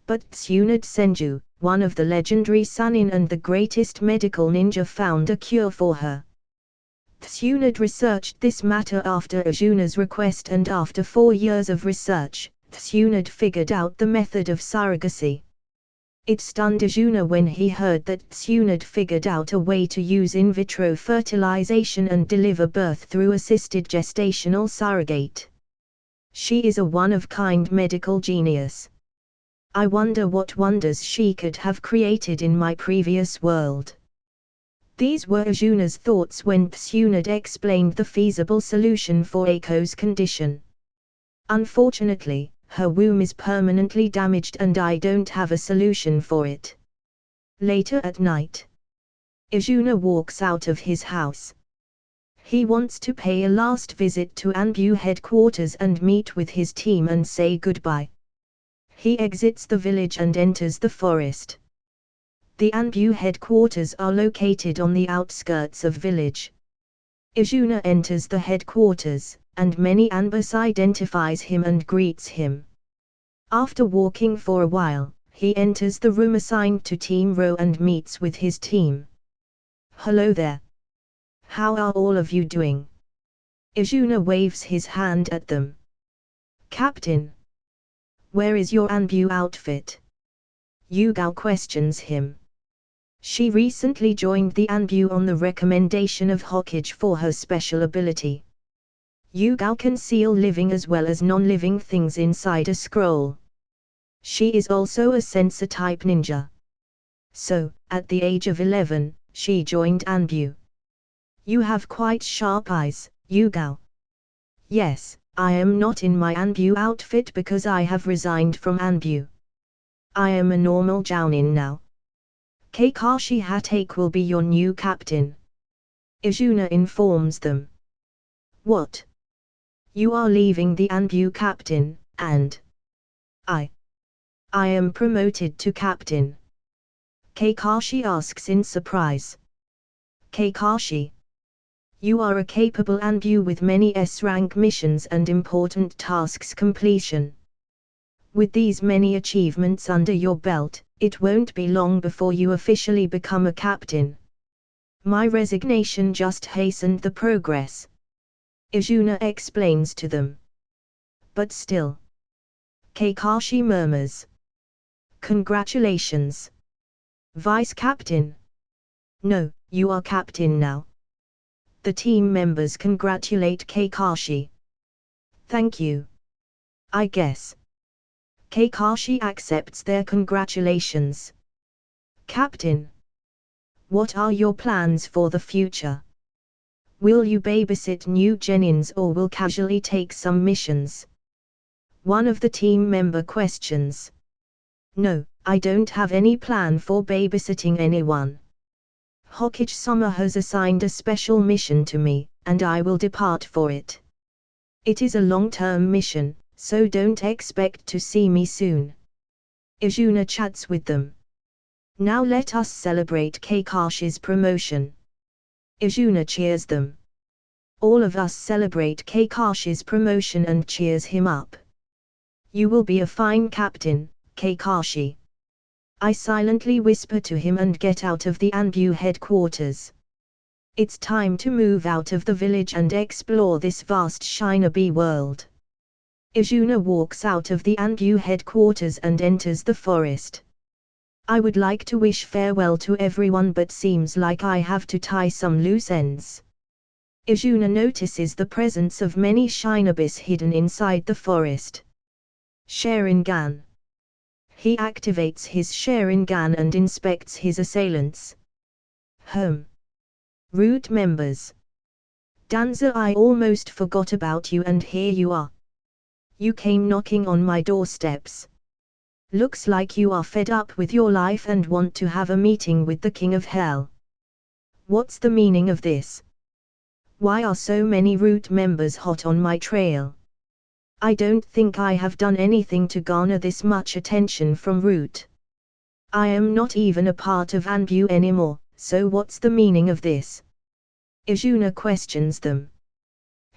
But Tsunade Senju, one of the legendary Sannin and the greatest medical ninja, found a cure for her. Tsunade researched this matter after Izuna's request, and after 4 years of research, Tsunade figured out the method of surrogacy. It stunned Izuna when he heard that Tsunade figured out a way to use in vitro fertilization and deliver birth through assisted gestational surrogate. She is a one-of-kind medical genius. I wonder what wonders she could have created in my previous world. These were Izuna's thoughts when Tsunade explained the feasible solution for Eiko's condition. Unfortunately, her womb is permanently damaged and I don't have a solution for it. Later at night, Izuna walks out of his house. He wants to pay a last visit to Anbu headquarters and meet with his team and say goodbye. He exits the village and enters the forest. The Anbu headquarters are located on the outskirts of village. Izuna enters the headquarters, and many Anbus identifies him and greets him. After walking for a while, he enters the room assigned to Team Ro and meets with his team. Hello there. How are all of you doing? Izuna waves his hand at them. Captain. Where is your Anbu outfit? Yugao questions him. She recently joined the Anbu on the recommendation of Hokage for her special ability. Yugao can seal living as well as non-living things inside a scroll. She is also a sensor-type ninja. So, at the age of 11, she joined Anbu. You have quite sharp eyes, Yugao. Yes, I am not in my Anbu outfit because I have resigned from Anbu. I am a normal jounin now. Kakashi Hatake will be your new captain. Izuna informs them. What? You are leaving the Anbu captain, and I am promoted to captain. Kakashi asks in surprise. Kakashi. You are a capable Anbu with many S-rank missions and important tasks completion. With these many achievements under your belt, it won't be long before you officially become a captain. My resignation just hastened the progress. Izuna explains to them. But still. Kakashi murmurs. Congratulations. Vice captain. No, you are captain now. The team members congratulate Kakashi. Thank you. I guess. Kakashi accepts their congratulations. Captain. What are your plans for the future? Will you babysit new genins or will casually take some missions? One of the team member questions. No, I don't have any plan for babysitting anyone. Hokage Sama has assigned a special mission to me, and I will depart for it. It is a long-term mission, so don't expect to see me soon. Izuna chats with them. Now let us celebrate Kakashi's promotion. Izuna cheers them. All of us celebrate Kakashi's promotion and cheers him up. You will be a fine captain, Kakashi. I silently whisper to him and get out of the Anbu headquarters. It's time to move out of the village and explore this vast shinobi world. Izuna walks out of the Anbu headquarters and enters the forest. I would like to wish farewell to everyone but seems like I have to tie some loose ends. Izuna notices the presence of many shinobis hidden inside the forest. Sharingan. He activates his Sharingan and inspects his assailants. Root members. Danza, I almost forgot about you, and here you are. You came knocking on my doorsteps. Looks like you are fed up with your life and want to have a meeting with the King of Hell. What's the meaning of this? Why are so many Root members hot on my trail? I don't think I have done anything to garner this much attention from Root. I am not even a part of Anbu anymore, so what's the meaning of this? Izuna questions them.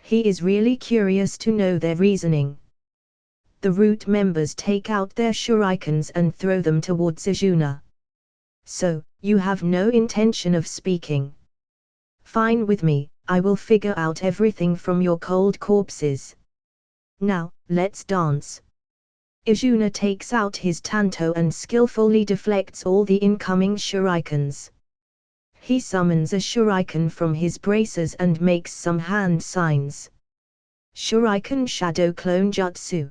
He is really curious to know their reasoning. The Root members take out their shurikens and throw them towards Izuna. So, you have no intention of speaking. Fine with me, I will figure out everything from your cold corpses. Now, let's dance. Izuna takes out his tanto and skillfully deflects all the incoming shurikens. He summons a shuriken from his braces and makes some hand signs. Shuriken Shadow Clone Jutsu.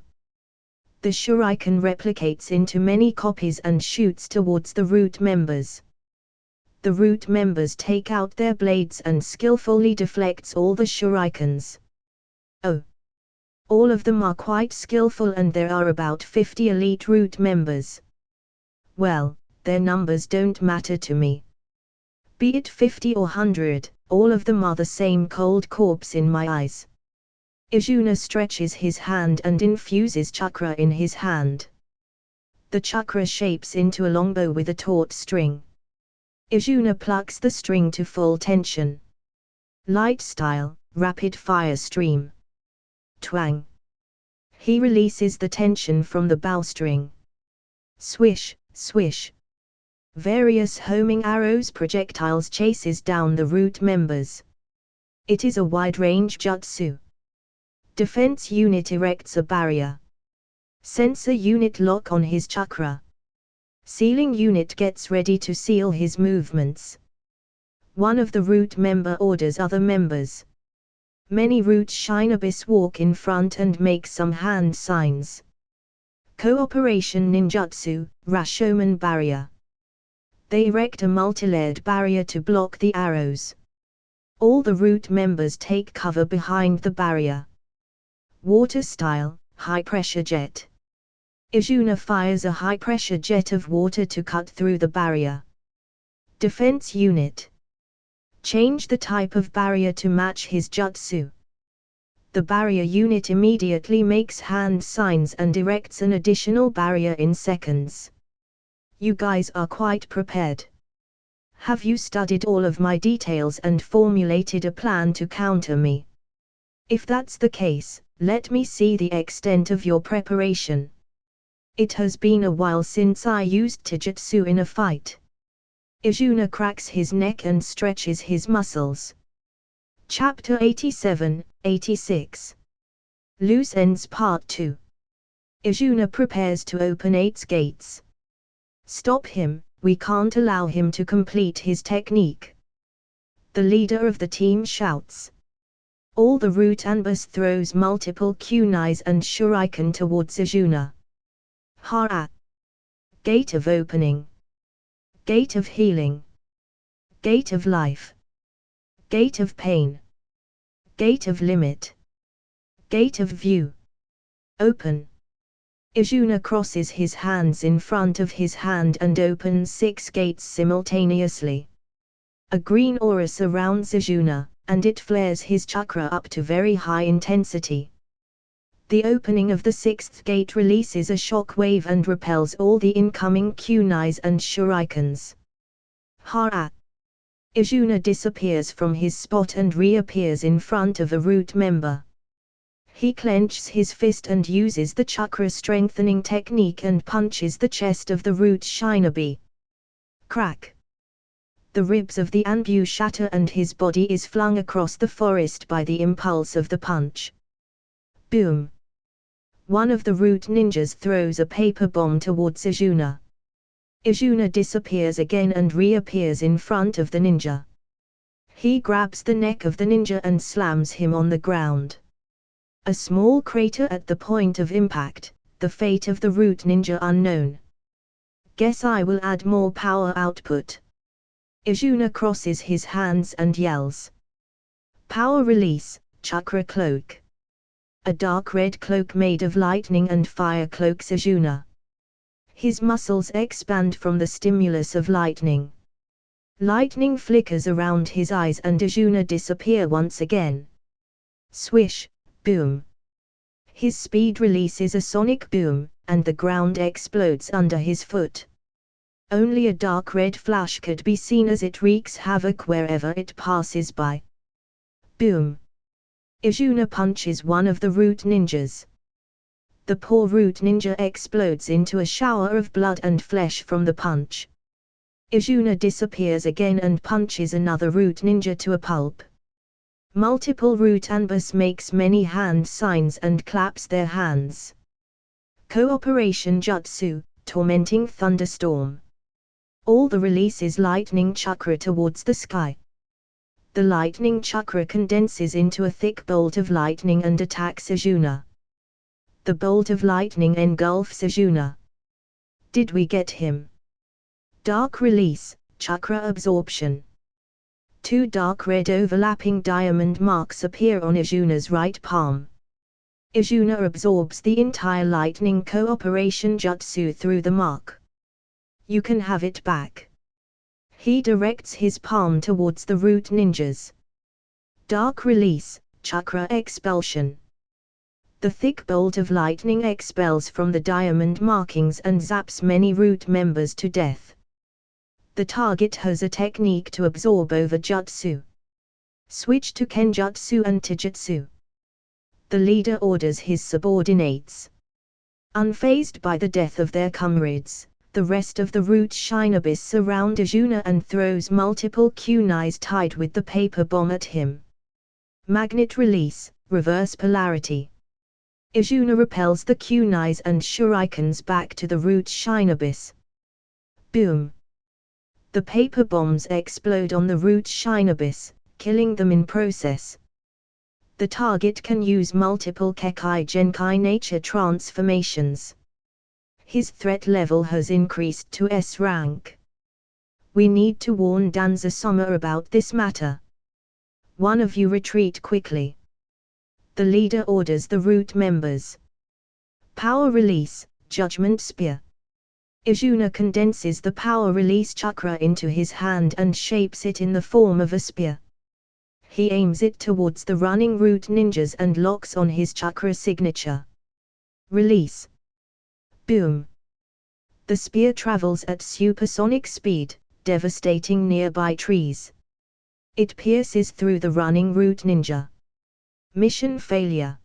The shuriken replicates into many copies and shoots towards the Root members. The Root members take out their blades and skillfully deflects all the shurikens. Oh! All of them are quite skillful, and there are about 50 elite Root members. Well, their numbers don't matter to me. Be it 50 or 100, all of them are the same cold corpse in my eyes. Izuna stretches his hand and infuses chakra in his hand. The chakra shapes into a longbow with a taut string. Izuna plucks the string to full tension. Light style, rapid fire stream. Twang. He releases the tension from the bowstring. Swish, swish. Various homing arrows projectiles chases down the Root members. It is a wide-range jutsu. Defense unit erects a barrier. Sensor unit lock on his chakra. Sealing unit gets ready to seal his movements. One of the Root member orders other members. Many Root shinobis walk in front and make some hand signs. Cooperation ninjutsu, Rashomon barrier. They erect a multi-layered barrier to block the arrows. All the Root members take cover behind the barrier. Water style, high-pressure jet. Izuna fires a high-pressure jet of water to cut through the barrier. Defense unit. Change the type of barrier to match his jutsu. The barrier unit immediately makes hand signs and erects an additional barrier in seconds. You guys are quite prepared. Have you studied all of my details and formulated a plan to counter me? If that's the case, let me see the extent of your preparation. It has been a while since I used taijutsu in a fight. Izuna cracks his neck and stretches his muscles. Chapter 87-86. Loose Ends Part 2. Izuna prepares to open 8 gates. Stop him, we can't allow him to complete his technique. The leader of the team shouts. All the Root Anbus throws multiple kunais and shuriken towards Izuna. Hara. Gate of opening. Gate of healing. Gate of life. Gate of pain. Gate of limit. Gate of view. Open. Izuna crosses his hands in front of his hand and opens 6 gates simultaneously. A green aura surrounds Izuna, and it flares his chakra up to very high intensity. The opening of the 6th gate releases a shock wave and repels all the incoming kunais and shurikens. Hara! Izuna disappears from his spot and reappears in front of a Root member. He clenches his fist and uses the chakra strengthening technique and punches the chest of the Root shinobi. Crack! The ribs of the Anbu shatter and his body is flung across the forest by the impulse of the punch. Boom! One of the Root ninjas throws a paper bomb towards Izuna. Izuna disappears again and reappears in front of the ninja. He grabs the neck of the ninja and slams him on the ground. A small crater at the point of impact, the fate of the root ninja unknown. Guess I will add more power output. Izuna crosses his hands and yells. Power release, chakra cloak. A dark red cloak made of lightning and fire cloaks Izuna. His muscles expand from the stimulus of lightning. Lightning flickers around his eyes and Izuna disappear once again. Swish, boom. His speed releases a sonic boom, and the ground explodes under his foot. Only a dark red flash could be seen as it wreaks havoc wherever it passes by. Boom. Izuna punches one of the root ninjas. The poor root ninja explodes into a shower of blood and flesh from the punch. Izuna disappears again and punches another root ninja to a pulp. Multiple root Anbus makes many hand signs and claps their hands. Cooperation Jutsu, Tormenting Thunderstorm. All the releases lightning chakra towards the sky. The lightning chakra condenses into a thick bolt of lightning and attacks Izuna. The bolt of lightning engulfs Izuna. Did we get him? Dark release, chakra absorption. Two dark red overlapping diamond marks appear on Izuna's right palm. Izuna absorbs the entire lightning cooperation jutsu through the mark. You can have it back. He directs his palm towards the root ninjas. Dark release, chakra expulsion. The thick bolt of lightning expels from the diamond markings and zaps many root members to death. The target has a technique to absorb over jutsu. Switch to kenjutsu and taijutsu. The leader orders his subordinates. Unfazed by the death of their comrades, the rest of the root shinobis surround Izuna and throws multiple kunais tied with the paper bomb at him. Magnet release, reverse polarity. Izuna repels the kunais and shurikens back to the root shinobis. Boom. The paper bombs explode on the root shinobis, killing them in process. The target can use multiple Kekai Genkai nature transformations. His threat level has increased to S rank. We need to warn Danza-sama about this matter. One of you retreat quickly. The leader orders the root members. Power release, Judgment Spear. Izuna condenses the power release chakra into his hand and shapes it in the form of a spear. He aims it towards the running root ninjas and locks on his chakra signature. Release. Boom. The spear travels at supersonic speed, devastating nearby trees. It pierces through the running root ninja. Mission failure.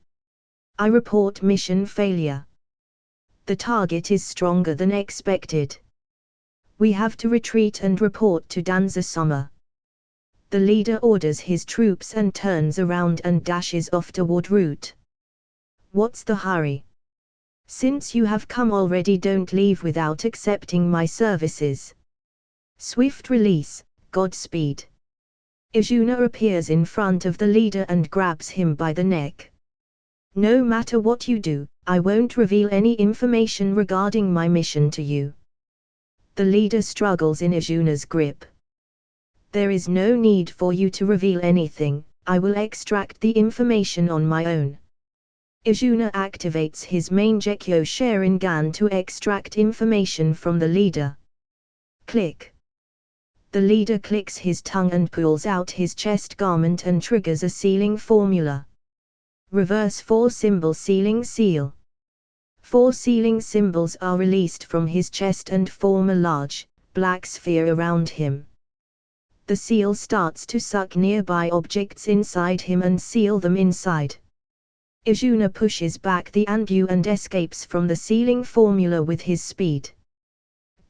I report mission failure. The target is stronger than expected. We have to retreat and report to Danza-sama. The leader orders his troops and turns around and dashes off toward route. What's the hurry? Since you have come already, don't leave without accepting my services. Swift release, Godspeed. Izuna appears in front of the leader and grabs him by the neck. No matter what you do, I won't reveal any information regarding my mission to you. The leader struggles in Izuna's grip. There is no need for you to reveal anything, I will extract the information on my own. Izuna activates his main Gekyo Sharingan to extract information from the leader. Click. The leader clicks his tongue and pulls out his chest garment and triggers a sealing formula. Reverse 4 symbol sealing seal. 4 sealing symbols are released from his chest and form a large, black sphere around him. The seal starts to suck nearby objects inside him and seal them inside. Izuna pushes back the Anbu and escapes from the sealing formula with his speed.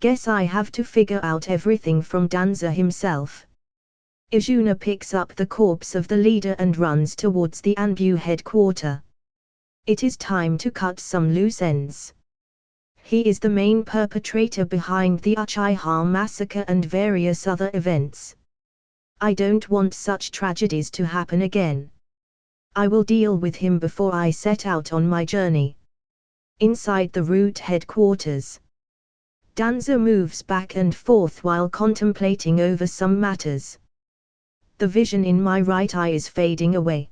Guess I have to figure out everything from Danza himself. Izuna picks up the corpse of the leader and runs towards the Anbu headquarters. It is time to cut some loose ends. He is the main perpetrator behind the Uchiha massacre and various other events. I don't want such tragedies to happen again. I will deal with him before I set out on my journey. Inside the root headquarters, Danza moves back and forth while contemplating over some matters. The vision in my right eye is fading away.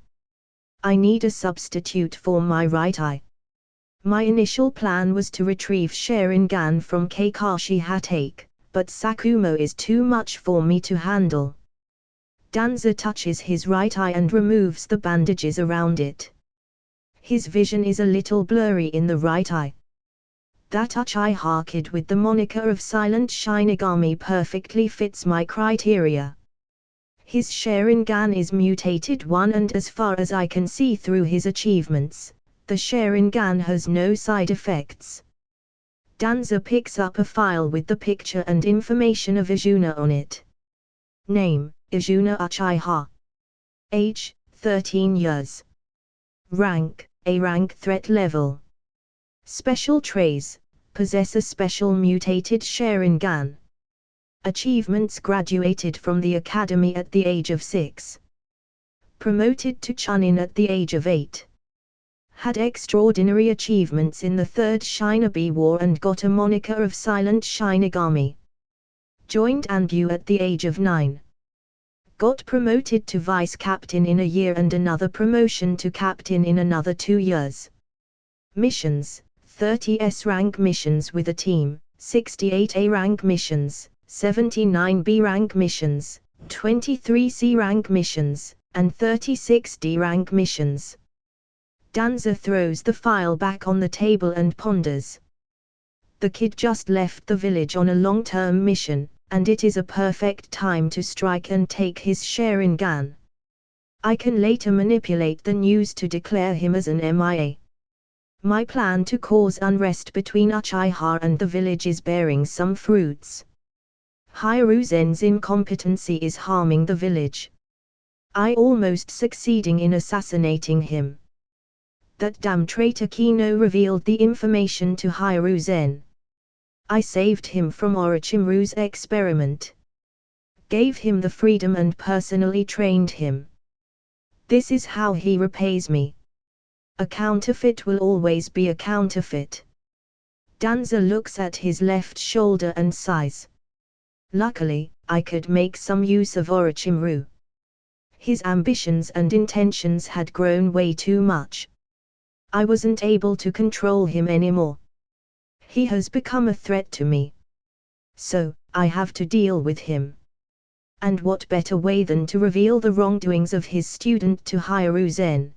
I need a substitute for my right eye. My initial plan was to retrieve Sharingan from Kakashi Hatake, but Sakumo is too much for me to handle. Danza touches his right eye and removes the bandages around it. His vision is a little blurry in the right eye. That Uchiha kid with the moniker of Silent Shinigami perfectly fits my criteria. His Sharingan is mutated 1 and as far as I can see through his achievements, the Sharingan has no side effects. Danza picks up a file with the picture and information of Izuna on it. Name, Izuna Uchiha. Age, 13 years. Rank, A rank threat level. Special traits, possess a special mutated Sharingan. Achievements: graduated from the academy at the age of 6. Promoted to Chunin at the age of 8. Had extraordinary achievements in the Third Shinobi War and got a moniker of Silent Shinigami. Joined Anbu at the age of 9. Got promoted to vice captain in a year and another promotion to captain in another 2 years. Missions: 30 S-rank missions with a team, 68 A-rank missions, 79 B-rank missions, 23 C-rank missions, and 36 D-rank missions. Danza throws the file back on the table and ponders. The kid just left the village on a long-term mission, and it is a perfect time to strike and take his Sharingan. I can later manipulate the news to declare him as an MIA. My plan to cause unrest between Uchiha and the village is bearing some fruits. Hiruzen's incompetency is harming the village. I almost succeeding in assassinating him. That damn traitor Kino revealed the information to Hiruzen. I saved him from Orochimaru's experiment. Gave him the freedom and personally trained him. This is how he repays me. A counterfeit will always be a counterfeit. Danza looks at his left shoulder and sighs. Luckily, I could make some use of Orochimaru. His ambitions and intentions had grown way too much. I wasn't able to control him anymore. He has become a threat to me. So, I have to deal with him. And what better way than to reveal the wrongdoings of his student to Hiruzen?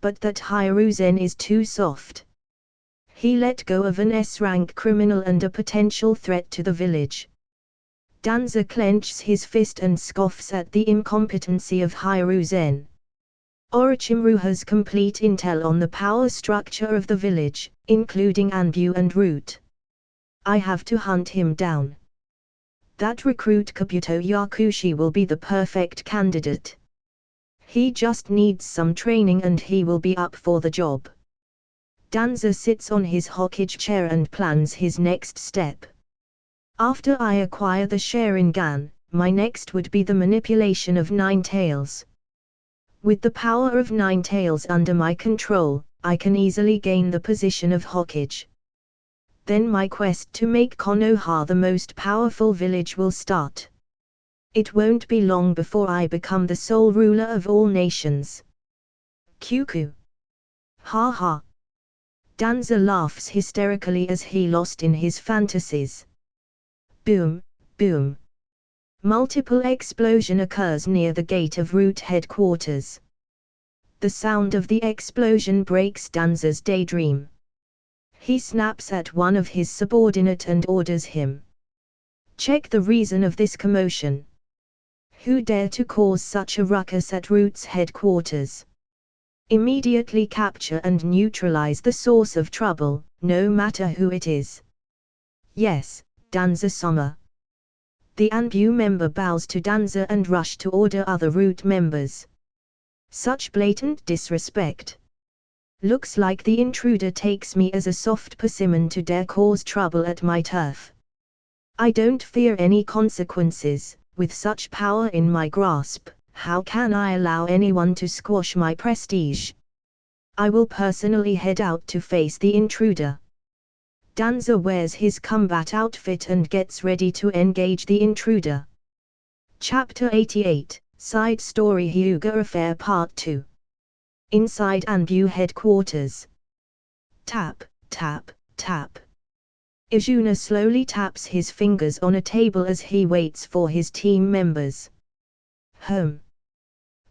But that Hiruzen is too soft. He let go of an S-rank criminal and a potential threat to the village. Danza clenches his fist and scoffs at the incompetency of Hiruzen. Orochimaru has complete intel on the power structure of the village, including Anbu and Root. I have to hunt him down. That recruit Kabuto Yakushi will be the perfect candidate. He just needs some training and he will be up for the job. Danza sits on his Hokage chair and plans his next step. After I acquire the Sharingan, my next would be the manipulation of Nine Tails. With the power of Nine Tails under my control, I can easily gain the position of Hokage. Then my quest to make Konoha the most powerful village will start. It won't be long before I become the sole ruler of all nations. Kyuku. Ha ha. Danza laughs hysterically as he lost in his fantasies. Boom, boom. Multiple explosion occurs near the gate of Root headquarters. The sound of the explosion breaks Danza's daydream. He snaps at one of his subordinate and orders him. Check the reason of this commotion. Who dare to cause such a ruckus at Root's headquarters? Immediately capture and neutralize the source of trouble, no matter who it is. Yes, Danza-sama. The Anbu member bows to Danza and rush to order other Root members. Such blatant disrespect. Looks like the intruder takes me as a soft persimmon to dare cause trouble at my turf. I don't fear any consequences, With such power in my grasp, how can I allow anyone to squash my prestige? I will personally head out to face the intruder. Danza wears his combat outfit and gets ready to engage the intruder. Chapter 88, Side Story Hyuga Affair Part 2. Inside Anbu headquarters. Tap, tap, tap. Izuna slowly taps his fingers on a table as he waits for his team members.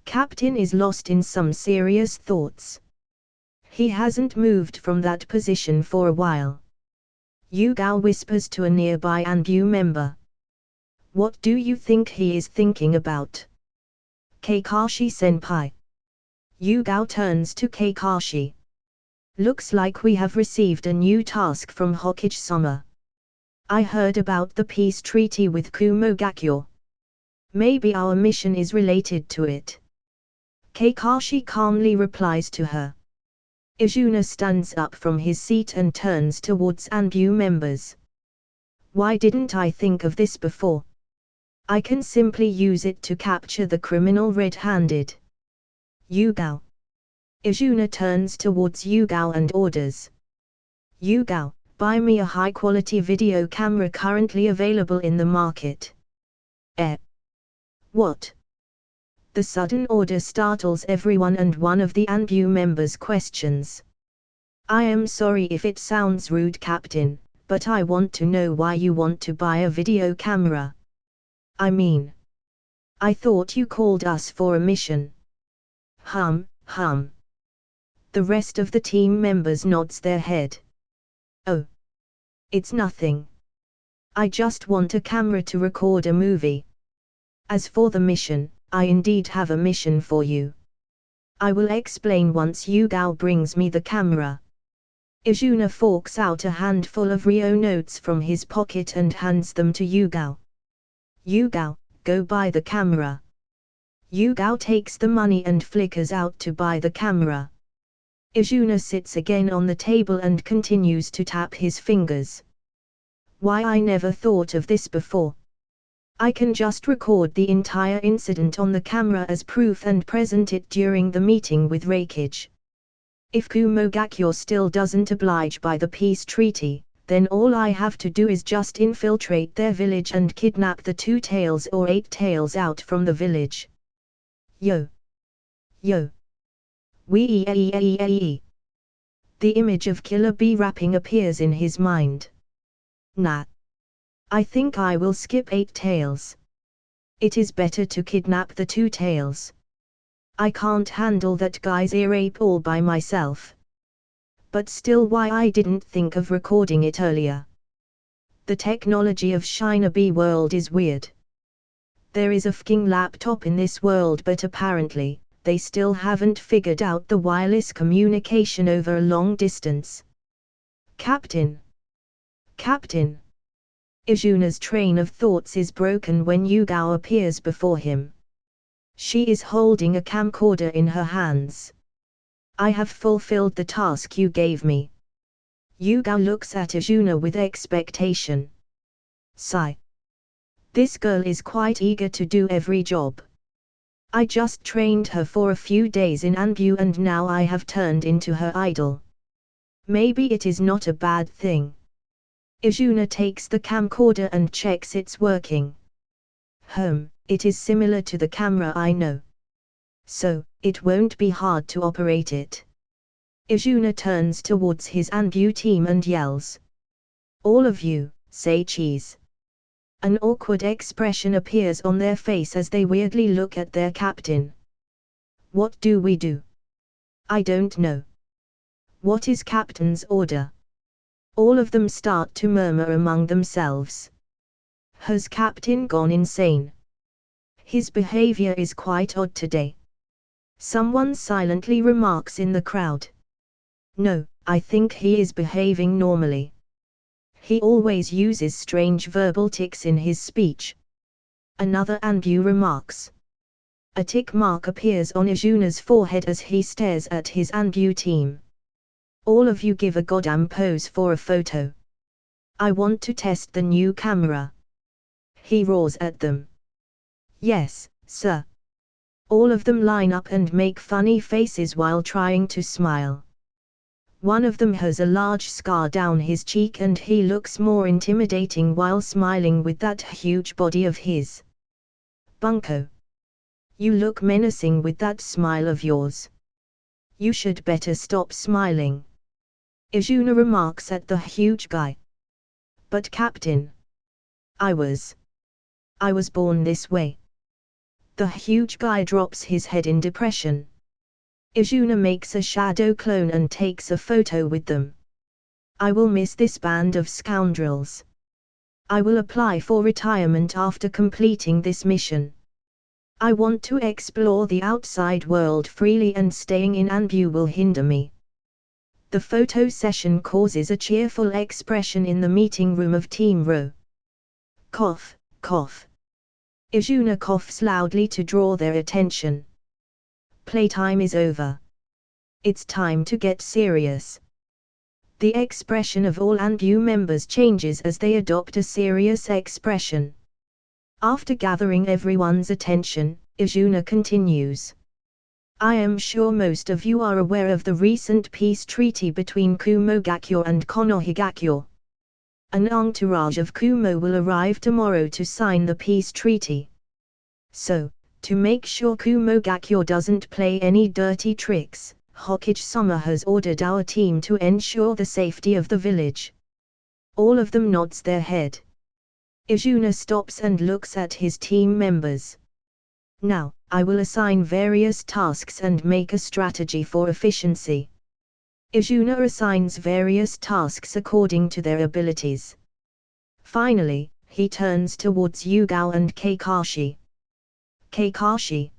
Captain is lost in some serious thoughts. He hasn't moved from that position for a while. Yugao whispers to a nearby Anbu member. What do you think he is thinking about? Kakashi-senpai. Yugao turns to Kakashi. Looks like we have received a new task from Hokage-sama. I heard about the peace treaty with Kumogakyo. Maybe our mission is related to it. Kakashi calmly replies to her. Izuna stands up from his seat and turns towards Anbu members. Why didn't I think of this before? I can simply use it to capture the criminal red-handed. Yugao. Izuna turns towards Yugao and orders. Yugao, buy me a high-quality video camera currently available in the market. What? The sudden order startles everyone and one of the Anbu members questions. I am sorry if it sounds rude, Captain, but I want to know why you want to buy a video camera. I mean, I thought you called us for a mission. The rest of the team members nods their head. Oh. It's nothing. I just want a camera to record a movie. As for the mission, I indeed have a mission for you. I will explain once Yugao brings me the camera. Izuna forks out a handful of Rio notes from his pocket and hands them to Yugao. Yugao, go buy the camera. Yugao takes the money and flickers out to buy the camera. Izuna sits again on the table and continues to tap his fingers. Why, I never thought of this before. I can just record the entire incident on the camera as proof and present it during the meeting with Reikage. If Kumogakyo still doesn't oblige by the peace treaty, then all I have to do is just infiltrate their village and kidnap the 2 tails or 8 tails out from the village. Yo. Wee. The image of Killer Bee rapping appears in his mind. Nah. I think I will skip 8 tails. It is better to kidnap the 2 tails. I can't handle that guy's ear ape all by myself. But still, why I didn't think of recording it earlier. The technology of Shinobi World is weird. There is a fucking laptop in this world, but apparently, they still haven't figured out the wireless communication over a long distance. Captain. Izuna's train of thoughts is broken when Yugao appears before him. She is holding a camcorder in her hands. I have fulfilled the task you gave me. Yugao looks at Izuna with expectation. Sigh. This girl is quite eager to do every job. I just trained her for a few days in Anbu and now I have turned into her idol. Maybe it is not a bad thing. Izuna takes the camcorder and checks it's working. It is similar to the camera I know. So, it won't be hard to operate it. Izuna turns towards his Anbu team and yells. All of you, say cheese. An awkward expression appears on their face as they weirdly look at their captain. What do we do? I don't know. What is captain's order? All of them start to murmur among themselves. Has captain gone insane? His behavior is quite odd today. Someone silently remarks in the crowd. No, I think he is behaving normally. He always uses strange verbal tics in his speech. Another Anbu remarks. A tick mark appears on Izuna's forehead as he stares at his Anbu team. All of you give a goddamn pose for a photo. I want to test the new camera. He roars at them. Yes, sir. All of them line up and make funny faces while trying to smile. One of them has a large scar down his cheek and he looks more intimidating while smiling with that huge body of his. Bunko. You look menacing with that smile of yours. You should better stop smiling. Izuna remarks at the huge guy. But Captain. I was born this way. The huge guy drops his head in depression. Izuna makes a shadow clone and takes a photo with them. I will miss this band of scoundrels. I will apply for retirement after completing this mission. I want to explore the outside world freely and staying in Anbu will hinder me. The photo session causes a cheerful expression in the meeting room of Team Ro. Cough, cough. Izuna coughs loudly to draw their attention. Playtime is over. It's time to get serious. The expression of all Anbu members changes as they adopt a serious expression. After gathering everyone's attention, Izuna continues. I am sure most of you are aware of the recent peace treaty between Kumogakyo and Konohigakyo. An entourage of Kumo will arrive tomorrow to sign the peace treaty. So, to make sure Kumogakyo doesn't play any dirty tricks, Hokage-sama has ordered our team to ensure the safety of the village. All of them nods their head. Izuna stops and looks at his team members. Now, I will assign various tasks and make a strategy for efficiency. Izuna assigns various tasks according to their abilities. Finally, he turns towards Yugao and Kakashi. Kakashi.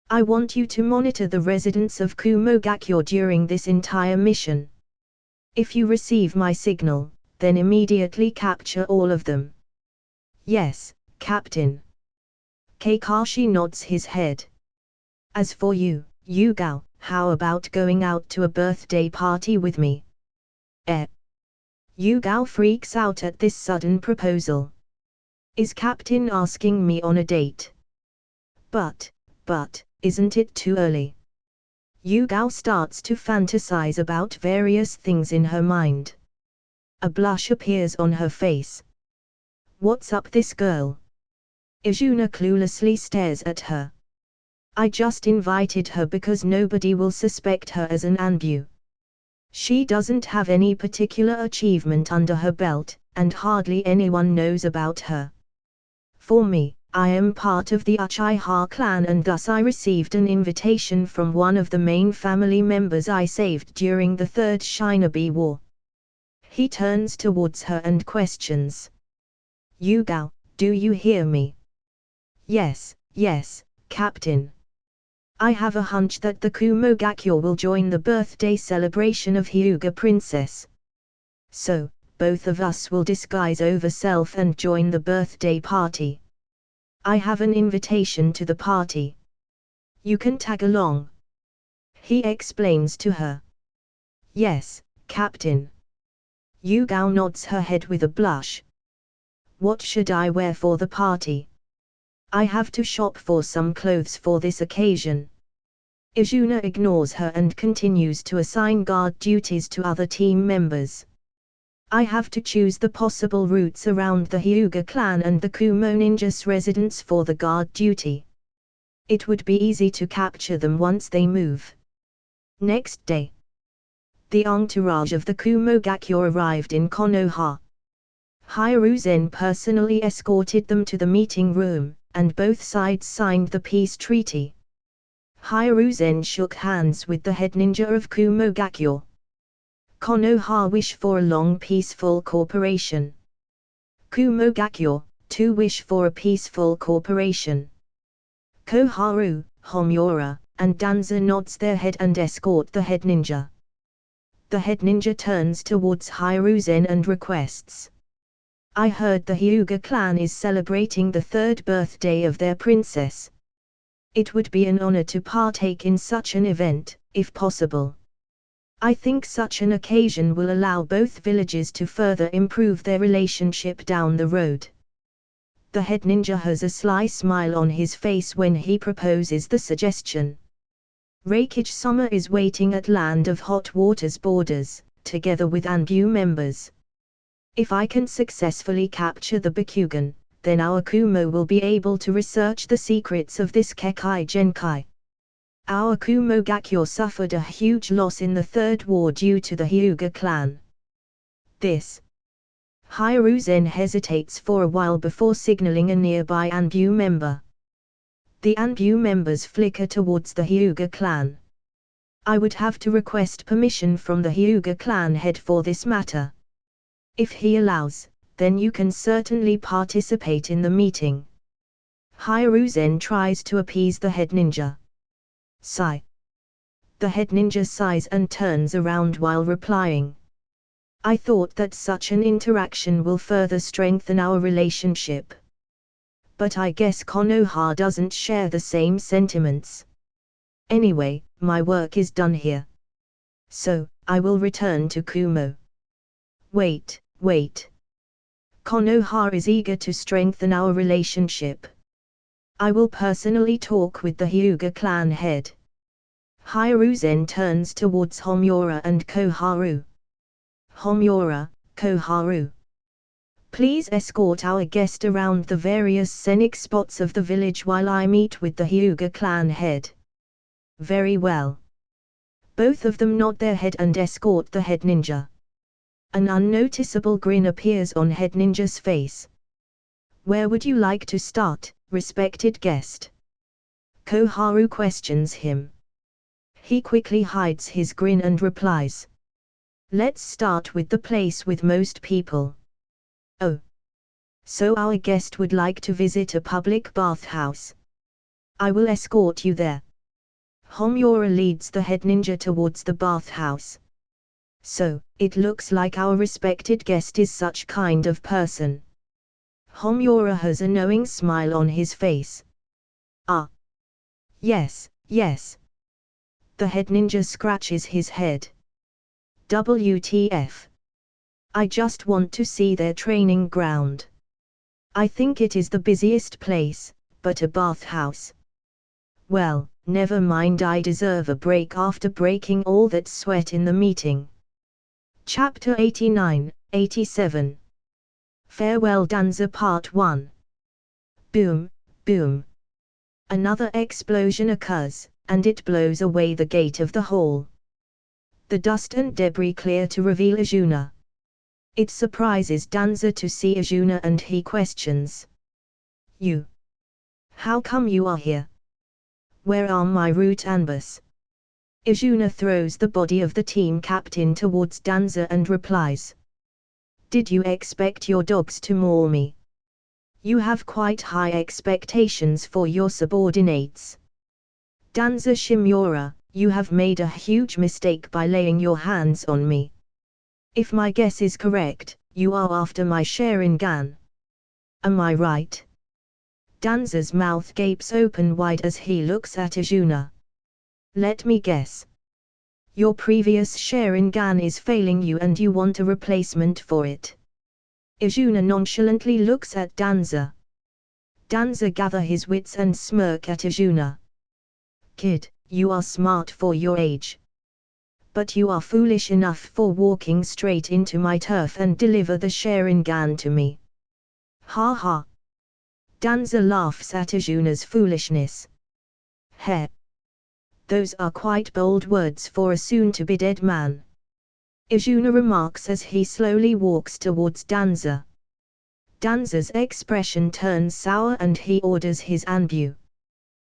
I want you to monitor the residents of Kumogakyo during this entire mission. If you receive my signal, then immediately capture all of them. Yes, Captain. Kakashi nods his head. As for you, Yugao, how about going out to a birthday party with me? Yugao freaks out at this sudden proposal. Is Captain asking me on a date? But, isn't it too early? Yugao starts to fantasize about various things in her mind. A blush appears on her face. What's up this girl? Izuna cluelessly stares at her. I just invited her because nobody will suspect her as an Anbu. She doesn't have any particular achievement under her belt, and hardly anyone knows about her. For me, I am part of the Uchiha clan and thus I received an invitation from one of the main family members I saved during the Third Shinobi War. He turns towards her and questions. Yugao, do you hear me? Yes, Captain. I have a hunch that the Kumogakyo will join the birthday celebration of Hyuga Princess. So, both of us will disguise ourselves and join the birthday party. I have an invitation to the party. You can tag along. He explains to her. Yes, Captain. Yugao nods her head with a blush. What should I wear for the party? I have to shop for some clothes for this occasion. Izuna ignores her and continues to assign guard duties to other team members. I have to choose the possible routes around the Hyuga clan and the Kumo ninjas residents for the guard duty. It would be easy to capture them once they move. Next day. The entourage of the Kumogakyo arrived in Konoha. Hiruzen personally escorted them to the meeting room, and both sides signed the peace treaty. Hiruzen shook hands with the head ninja of Kumogakyo. Konoha wish for a long peaceful cooperation. Kumogakyo, too wish for a peaceful cooperation. Koharu, Homura, and Danza nods their head and escort the head ninja. The head ninja turns towards Hiruzen and requests. I heard the Hyuga clan is celebrating the third birthday of their princess. It would be an honor to partake in such an event, if possible. I think such an occasion will allow both villages to further improve their relationship down the road. The head ninja has a sly smile on his face when he proposes the suggestion. Raikage Sama is waiting at Land of Hot Water's borders, together with Anbu members. If I can successfully capture the Bakugan, then our Kumo will be able to research the secrets of this Kekai Genkai. Our Kumo Gakyo suffered a huge loss in the Third War due to the Hyuga clan. This. Hiruzen hesitates for a while before signaling a nearby Anbu member. The Anbu members flicker towards the Hyuga clan. I would have to request permission from the Hyuga clan head for this matter. If he allows, then you can certainly participate in the meeting. Hiruzen tries to appease the head ninja. Sigh. The head ninja sighs and turns around while replying. I thought that such an interaction will further strengthen our relationship. But I guess Konoha doesn't share the same sentiments. Anyway, my work is done here. So, I will return to Kumo. Wait. Konoha is eager to strengthen our relationship. I will personally talk with the Hyuga clan head. Hiruzen turns towards Homura and Koharu. Homura, Koharu. Please escort our guest around the various scenic spots of the village while I meet with the Hyuga clan head. Very well. Both of them nod their head and escort the head ninja. An unnoticeable grin appears on head ninja's face. Where would you like to start, respected guest? Koharu questions him. He quickly hides his grin and replies. Let's start with the place with most people. Oh. So our guest would like to visit a public bathhouse. I will escort you there. Homura leads the head ninja towards the bathhouse. So, it looks like our respected guest is such kind of person. Homura has a knowing smile on his face. Ah. Yes. The head ninja scratches his head. WTF. I just want to see their training ground. I think it is the busiest place, but a bathhouse. Well, never mind, I deserve a break after breaking all that sweat in the meeting. Chapter 89, 87. Farewell Danza Part 1. Boom. Another explosion occurs, and it blows away the gate of the hall. The dust and debris clear to reveal Izuna. It surprises Danza to see Izuna and he questions. You. How come you are here? Where are my root Anbus? Izuna throws the body of the team captain towards Danza and replies. Did you expect your dogs to maul me? You have quite high expectations for your subordinates. Danza Shimura, you have made a huge mistake by laying your hands on me. If my guess is correct, you are after my Sharingan. Am I right? Danza's mouth gapes open wide as he looks at Izuna. Let me guess. Your previous Sharingan is failing you and you want a replacement for it. Izuna nonchalantly looks at Danza. Danza gather his wits and smirk at Izuna. Kid, you are smart for your age. But you are foolish enough for walking straight into my turf and deliver the Sharingan to me. Ha ha. Danza laughs at Izuna's foolishness. Heh. Those are quite bold words for a soon-to-be dead man. Izuna remarks as he slowly walks towards Danza. Danza's expression turns sour and he orders his Anbu.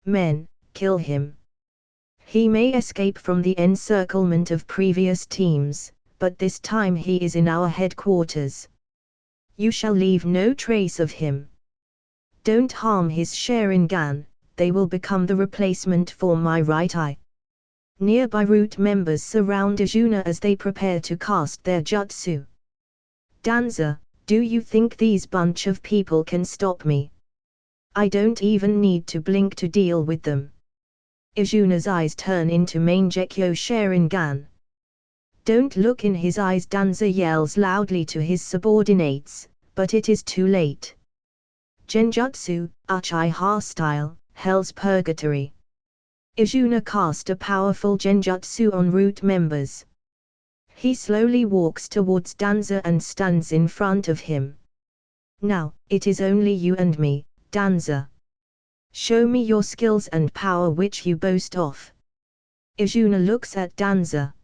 Men, kill him. He may escape from the encirclement of previous teams, but this time he is in our headquarters. You shall leave no trace of him. Don't harm his Sharingan, they will become the replacement for my right eye. Nearby root members surround Izuna as they prepare to cast their jutsu. Danza, do you think these bunch of people can stop me? I don't even need to blink to deal with them. Izuna's eyes turn into Mangekyo Sharingan. Don't look in his eyes, Danza yells loudly to his subordinates, but it is too late. Genjutsu, Uchiha style, Hell's Purgatory. Izuna cast a powerful genjutsu on root members. He slowly walks towards Danza and stands in front of him. Now, it is only you and me, Danza. Show me your skills and power which you boast of. Izuna looks at Danza.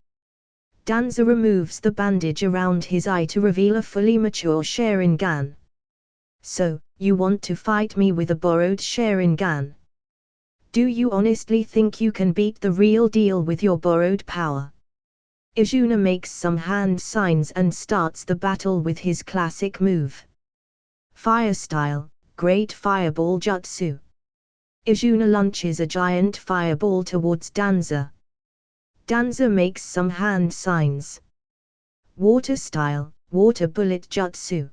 Danza removes the bandage around his eye to reveal a fully mature Sharingan. So, you want to fight me with a borrowed Sharingan? Do you honestly think you can beat the real deal with your borrowed power? Izuna makes some hand signs and starts the battle with his classic move. Fire style, Great Fireball Jutsu. Izuna launches a giant fireball towards Danza. Danza makes some hand signs. Water style, Water Bullet Jutsu.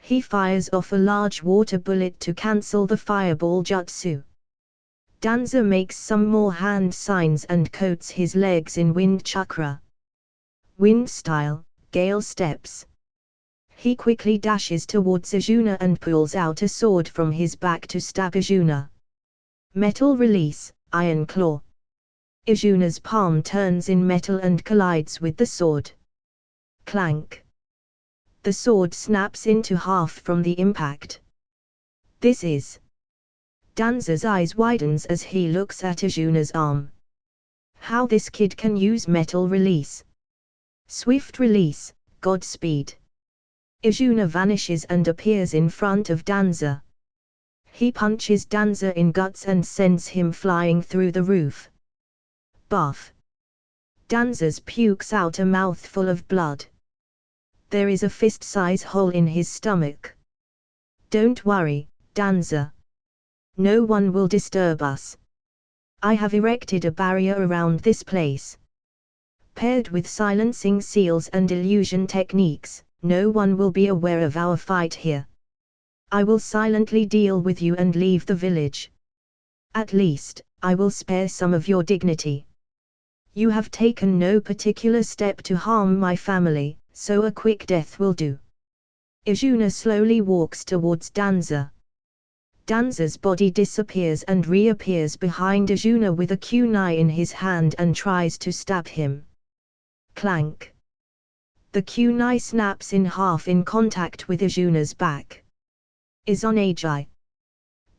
He fires off a large water bullet to cancel the fireball jutsu. Danza makes some more hand signs and coats his legs in wind chakra. Wind style, Gale Steps. He quickly dashes towards Izuna and pulls out a sword from his back to stab Izuna. Metal release, Iron Claw. Izuna's palm turns in metal and collides with the sword. Clank. The sword snaps into half from the impact. This is. Danza's eyes widens as he looks at Izuna's arm. How this kid can use metal release. Swift release, Godspeed. Izuna vanishes and appears in front of Danza. He punches Danza in guts and sends him flying through the roof. Buff. Danza's pukes out a mouthful of blood. There is a fist-size hole in his stomach. Don't worry, Danza. No one will disturb us. I have erected a barrier around this place. Paired with silencing seals and illusion techniques, no one will be aware of our fight here. I will silently deal with you and leave the village. At least, I will spare some of your dignity. You have taken no particular step to harm my family, so a quick death will do. Izuna slowly walks towards Danza. Danza's body disappears and reappears behind Izuna with a kunai in his hand and tries to stab him. Clank. The kunai snaps in half in contact with Izuna's back. Izonagi.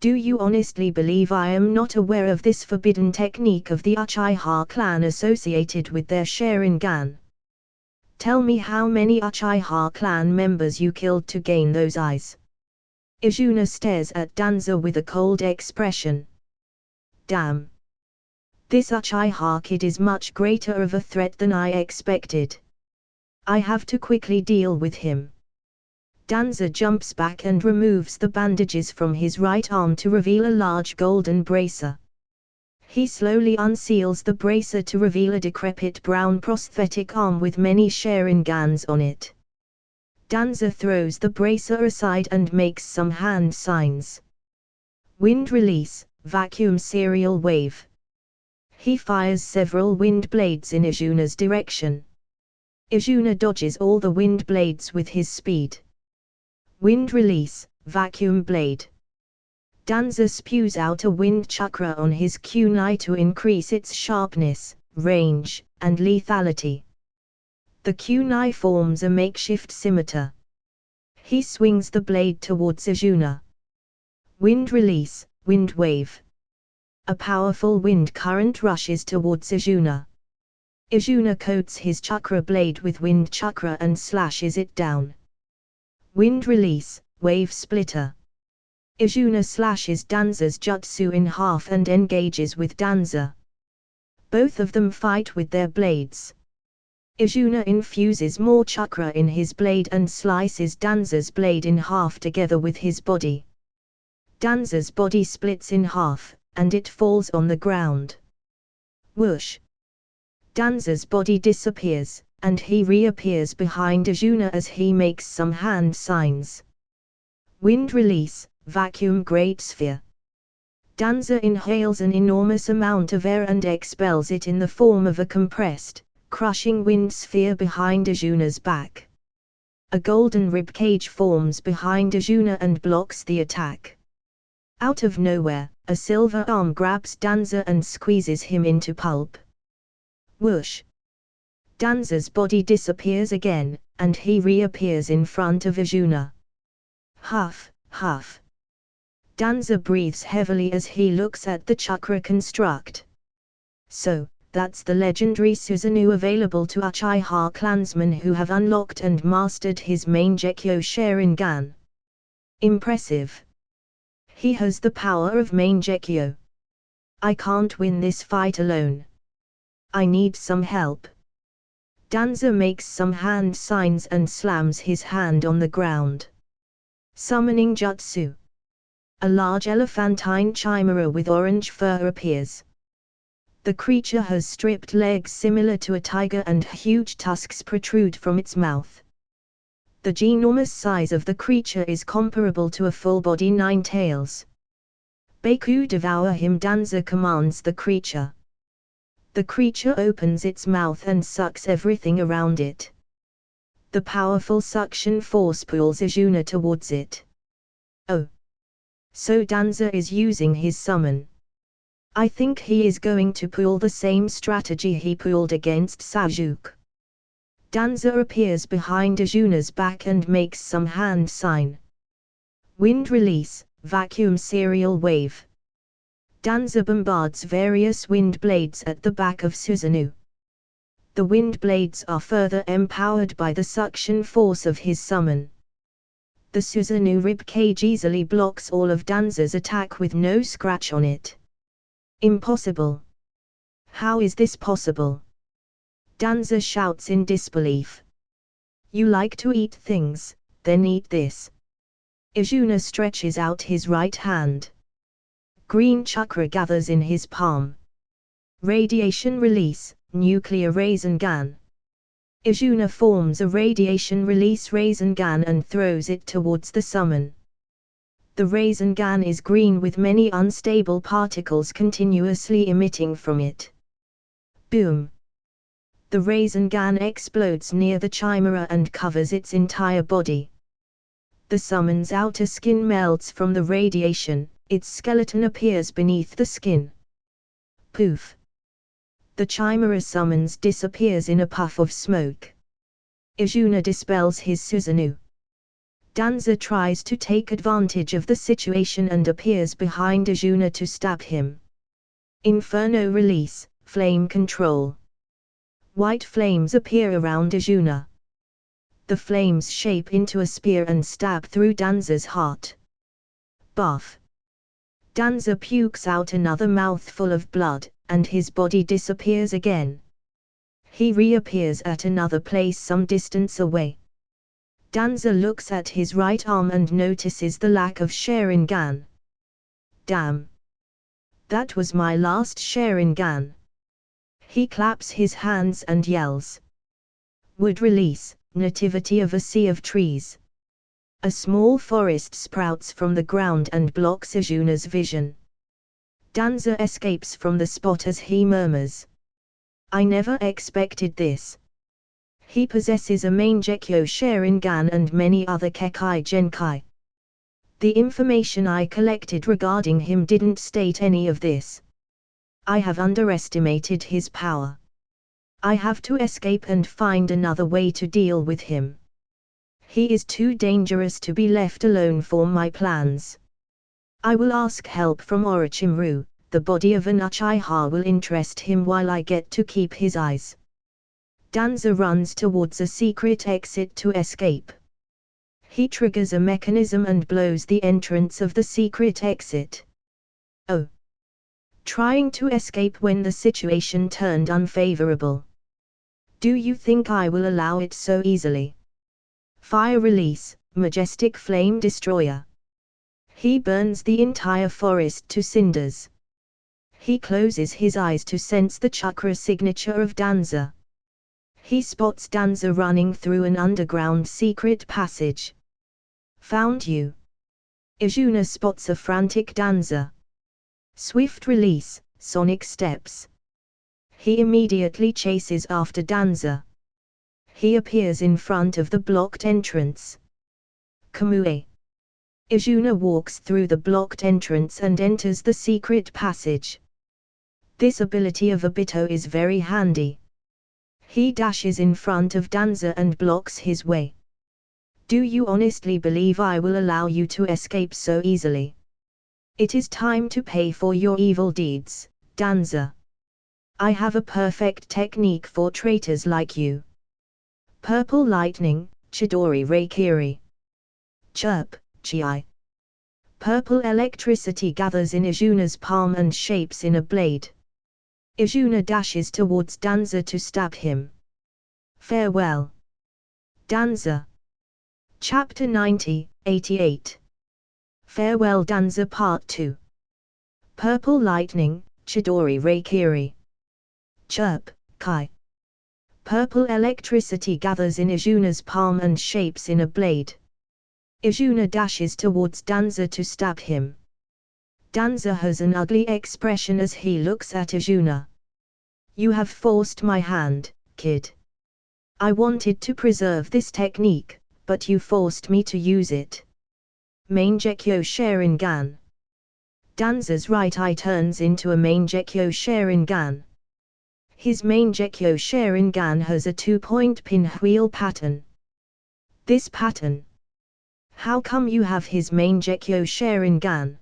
Do you honestly believe I am not aware of this forbidden technique of the Uchiha clan associated with their Sharingan? Tell me how many Uchiha clan members you killed to gain those eyes. Izuna stares at Danza with a cold expression. Damn. This Uchiha kid is much greater of a threat than I expected. I have to quickly deal with him. Danza jumps back and removes the bandages from his right arm to reveal a large golden bracer. He slowly unseals the bracer to reveal a decrepit brown prosthetic arm with many Sharingans on it. Danza throws the bracer aside and makes some hand signs. Wind release, vacuum serial wave. He fires several wind blades in Izuna's direction. Izuna dodges all the wind blades with his speed. Wind release, vacuum blade. Danza spews out a wind chakra on his kunai to increase its sharpness, range, and lethality. The kunai forms a makeshift scimitar. He swings the blade towards Izuna. Wind release, wind wave. A powerful wind current rushes towards Izuna. Izuna coats his chakra blade with wind chakra and slashes it down. Wind release, wave splitter. Izuna slashes Danza's jutsu in half and engages with Danza. Both of them fight with their blades. Izuna infuses more chakra in his blade and slices Danza's blade in half together with his body. Danza's body splits in half, and it falls on the ground. Whoosh! Danza's body disappears, and he reappears behind Izuna as he makes some hand signs. Wind release, vacuum great sphere. Danza inhales an enormous amount of air and expels it in the form of a compressed, crushing wind sphere behind Izuna's back. A golden ribcage forms behind Izuna and blocks the attack. Out of nowhere, a silver arm grabs Danza and squeezes him into pulp. Whoosh! Danza's body disappears again, and he reappears in front of Izuna. Huff, huff. Danza breathes heavily as he looks at the chakra construct. So, that's the legendary Susanoo available to Uchiha clansmen who have unlocked and mastered his main Gekyo Sharingan. Impressive. He has the power of main Gekyo. I can't win this fight alone. I need some help. Danza makes some hand signs and slams his hand on the ground. Summoning Jutsu. A large elephantine chimera with orange fur appears. The creature has stripped legs similar to a tiger and huge tusks protrude from its mouth. The ginormous size of the creature is comparable to a full-body nine-tails. Baku devour him, Danza commands the creature. The creature opens its mouth and sucks everything around it. The powerful suction force pulls Izuna towards it. Oh! So Danza is using his summon. I think he is going to pull the same strategy he pulled against Sasuke. Danza appears behind Izuna's back and makes some hand sign. Wind release, vacuum serial wave. Danza bombards various wind blades at the back of Susanoo. The wind blades are further empowered by the suction force of his summon. The Susanoo ribcage easily blocks all of Danza's attack with no scratch on it. Impossible. How is this possible? Danza shouts in disbelief. You like to eat things, then eat this. Izuna stretches out his right hand. Green chakra gathers in his palm. Radiation release, nuclear Rasengan. Izuna forms a radiation release Rasengan and throws it towards the summon. The Rasengan is green with many unstable particles continuously emitting from it. Boom! The Rasengan explodes near the chimera and covers its entire body. The summon's outer skin melts from the radiation, its skeleton appears beneath the skin. Poof! The chimera summons disappears in a puff of smoke. Izuna dispels his Susanoo. Danza tries to take advantage of the situation and appears behind Izuna to stab him. Inferno release, flame control. White flames appear around Izuna. The flames shape into a spear and stab through Danza's heart. Buff! Danza pukes out another mouthful of blood, and his body disappears again. He reappears at another place some distance away. Danza looks at his right arm and notices the lack of Sharingan. Damn! That was my last Sharingan. He claps his hands and yells. Wood release, nativity of a sea of trees. A small forest sprouts from the ground and blocks Izuna's vision. Danza escapes from the spot as he murmurs. I never expected this. He possesses a main Gekyo Sharingan and many other Kekai Genkai. The information I collected regarding him didn't state any of this. I have underestimated his power. I have to escape and find another way to deal with him. He is too dangerous to be left alone for my plans. I will ask help from Orochimaru. The body of an Uchiha will interest him while I get to keep his eyes. Danza runs towards a secret exit to escape. He triggers a mechanism and blows the entrance of the secret exit. Oh! Trying to escape when the situation turned unfavorable. Do you think I will allow it so easily? Fire release, majestic flame destroyer. He burns the entire forest to cinders. He closes his eyes to sense the chakra signature of Danza. He spots Danza running through an underground secret passage. Found you. Izuna spots a frantic Danza. Swift release, sonic steps. He immediately chases after Danza. He appears in front of the blocked entrance. Kamue. Izuna walks through the blocked entrance and enters the secret passage. This ability of Obito is very handy. He dashes in front of Danza and blocks his way. Do you honestly believe I will allow you to escape so easily? It is time to pay for your evil deeds, Danza. I have a perfect technique for traitors like you. Purple lightning, Chidori Reikiri. Chirp, Chi. Purple electricity gathers in Izuna's palm and shapes in a blade. Izuna dashes towards Danza to stab him. Farewell. Danza. Chapter 90, 88. Farewell Danza Part 2. Purple lightning, Chidori Reikiri. Chirp, Kai. Purple electricity gathers in Izuna's palm and shapes in a blade. Izuna dashes towards Danza to stab him. Danza has an ugly expression as he looks at Izuna. You have forced my hand, kid. I wanted to preserve this technique, but you forced me to use it. Mangekyo Sharingan. Danza's right eye turns into a Mangekyo Sharingan. His Mangekyo Sharingan has a 2-point pinwheel pattern. This pattern. How come you have his Mangekyo Sharingan?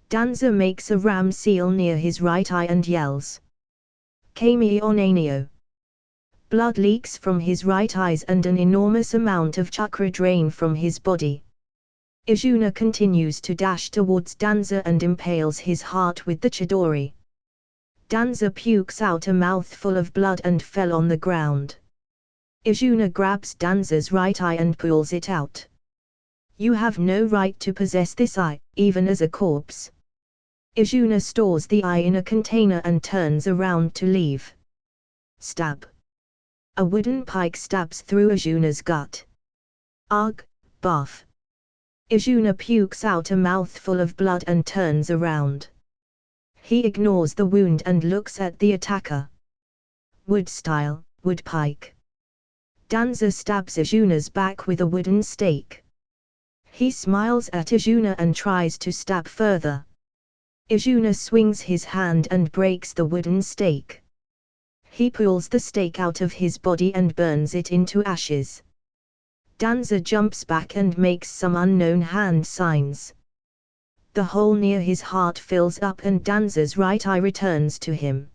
Danza makes a ram seal near his right eye and yells. Kami Onanio. Blood leaks from his right eyes and an enormous amount of chakra drain from his body. Izuna continues to dash towards Danza and impales his heart with the Chidori. Danza pukes out a mouthful of blood and fell on the ground. Izuna grabs Danza's right eye and pulls it out. You have no right to possess this eye, even as a corpse. Izuna stores the eye in a container and turns around to leave. Stab. A wooden pike stabs through Izuna's gut. Ugh, barf. Izuna pukes out a mouthful of blood and turns around. He ignores the wound and looks at the attacker. Wood style, wood pike. Danza stabs Izuna's back with a wooden stake. He smiles at Izuna and tries to stab further. Izuna swings his hand and breaks the wooden stake. He pulls the stake out of his body and burns it into ashes. Danza jumps back and makes some unknown hand signs. The hole near his heart fills up and Danza's right eye returns to him.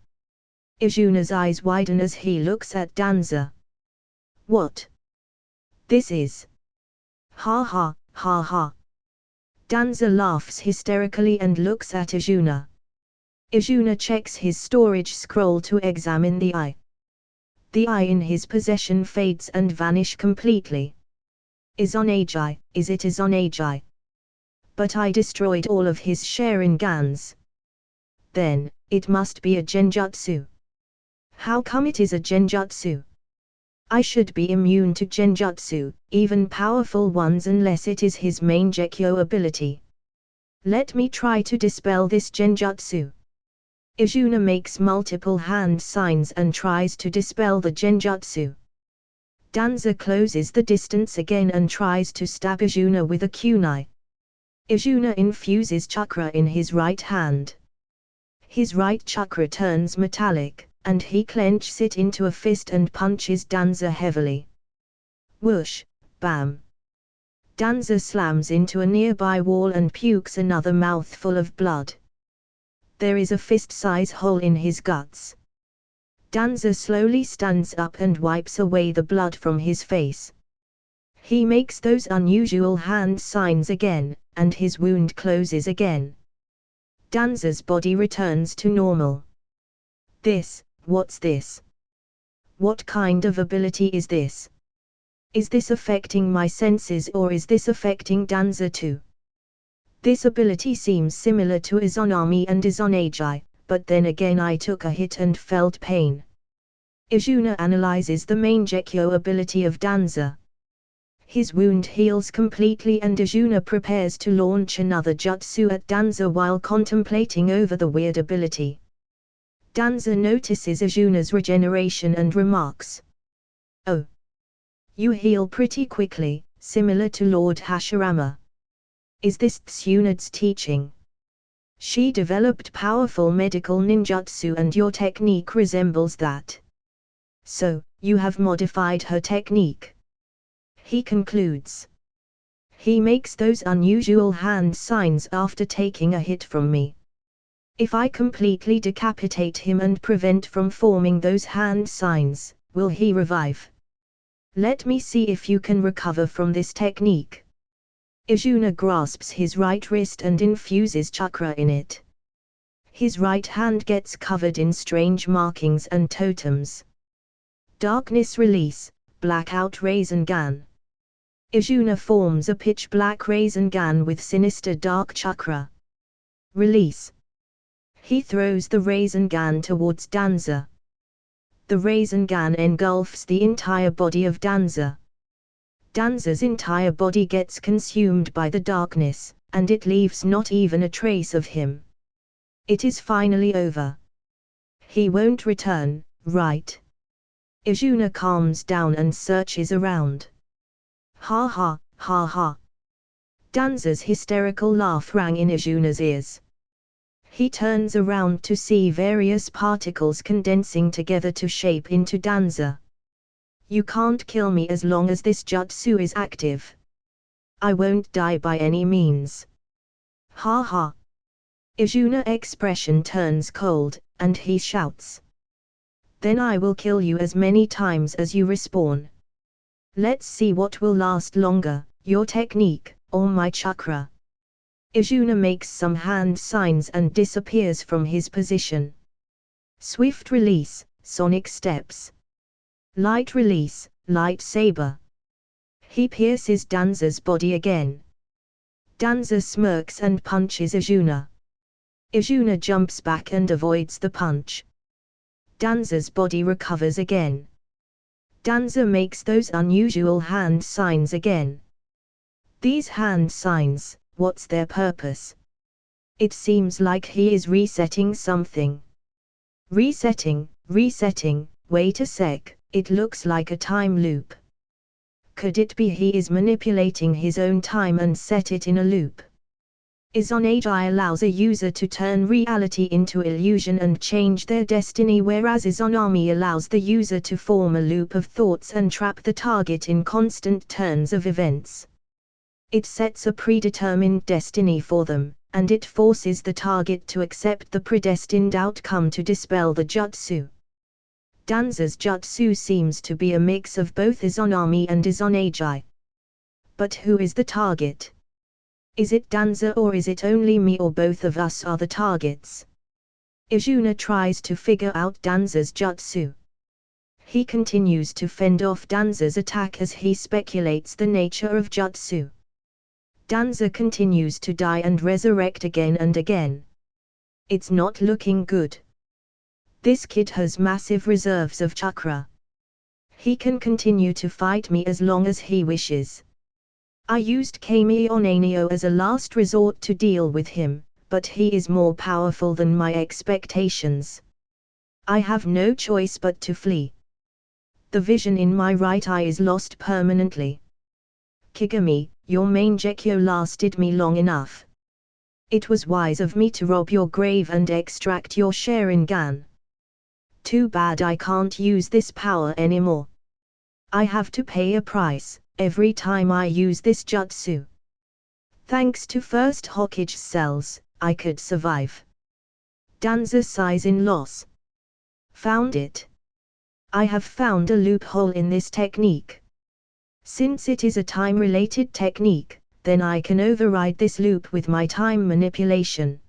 Izuna's eyes widen as he looks at Danza. What? This is. Ha ha, ha ha. Danza laughs hysterically and looks at Izuna. Izuna checks his storage scroll to examine the eye. The eye in his possession fades and vanishes completely. Izonagi, is it Izonagi? But I destroyed all of his Sharingans. Then, it must be a genjutsu. How come it is a genjutsu? I should be immune to genjutsu, even powerful ones, unless it is his Mangekyo ability. Let me try to dispel this genjutsu. Izuna makes multiple hand signs and tries to dispel the genjutsu. Danza closes the distance again and tries to stab Izuna with a kunai. Izuna infuses chakra in his right hand. His right chakra turns metallic, and he clenches it into a fist and punches Danza heavily. Whoosh, bam. Danza slams into a nearby wall and pukes another mouthful of blood. There is a fist-size hole in his guts. Danza slowly stands up and wipes away the blood from his face. He makes those unusual hand signs again, and his wound closes again. Danza's body returns to normal. What's this? What kind of ability is this? Is this affecting my senses or is this affecting Danza too? This ability seems similar to Izonami and Izonagi, but then again I took a hit and felt pain. Izuna analyzes the Mangekyo ability of Danza. His wound heals completely and Izuna prepares to launch another jutsu at Danza while contemplating over the weird ability. Danza notices Izuna's regeneration and remarks. Oh. You heal pretty quickly, similar to Lord Hashirama. Is this Tsunade's teaching? She developed powerful medical ninjutsu and your technique resembles that. So, you have modified her technique. He concludes. He makes those unusual hand signs after taking a hit from me. If I completely decapitate him and prevent from forming those hand signs, will he revive? Let me see if you can recover from this technique. Izuna grasps his right wrist and infuses chakra in it. His right hand gets covered in strange markings and totems. Darkness release, blackout Rasengan. Izuna forms a pitch black Rasengan with sinister dark chakra. Release. He throws the Rasengan towards Danza. The Rasengan engulfs the entire body of Danza. Danza's entire body gets consumed by the darkness, and it leaves not even a trace of him. It is finally over. He won't return, right? Izuna calms down and searches around. Ha ha, ha ha. Danza's hysterical laugh rang in Izuna's ears. He turns around to see various particles condensing together to shape into Danza. You can't kill me as long as this jutsu is active. I won't die by any means. Ha ha. Izuna's expression turns cold, and he shouts. Then I will kill you as many times as you respawn. Let's see what will last longer, your technique, or my chakra. Izuna makes some hand signs and disappears from his position. Swift release, sonic steps. Light release, light saber. He pierces Danza's body again. Danza smirks and punches Izuna. Izuna jumps back and avoids the punch. Danza's body recovers again. Danza makes those unusual hand signs again. These hand signs, what's their purpose? It seems like he is resetting something. Resetting, wait a sec, it looks like a time loop. Could it be he is manipulating his own time and set it in a loop? Izonagi allows a user to turn reality into illusion and change their destiny, whereas Izonami allows the user to form a loop of thoughts and trap the target in constant turns of events. It sets a predetermined destiny for them, and it forces the target to accept the predestined outcome to dispel the jutsu. Danza's jutsu seems to be a mix of both Izonami and Izonagi. But who is the target? Is it Danza or is it only me, or both of us are the targets? Izuna tries to figure out Danza's jutsu. He continues to fend off Danza's attack as he speculates the nature of jutsu. Danza continues to die and resurrect again and again. It's not looking good. This kid has massive reserves of chakra. He can continue to fight me as long as he wishes. I used Kami Onanio as a last resort to deal with him, but he is more powerful than my expectations. I have no choice but to flee. The vision in my right eye is lost permanently. Kigami, your Mangekyo lasted me long enough. It was wise of me to rob your grave and extract your Sharingan. Too bad I can't use this power anymore. I have to pay a price every time I use this jutsu. Thanks to first Hokage cells, I could survive. Danza sighs in loss. Found it. I have found a loophole in this technique. Since it is a time-related technique, then I can override this loop with my time manipulation.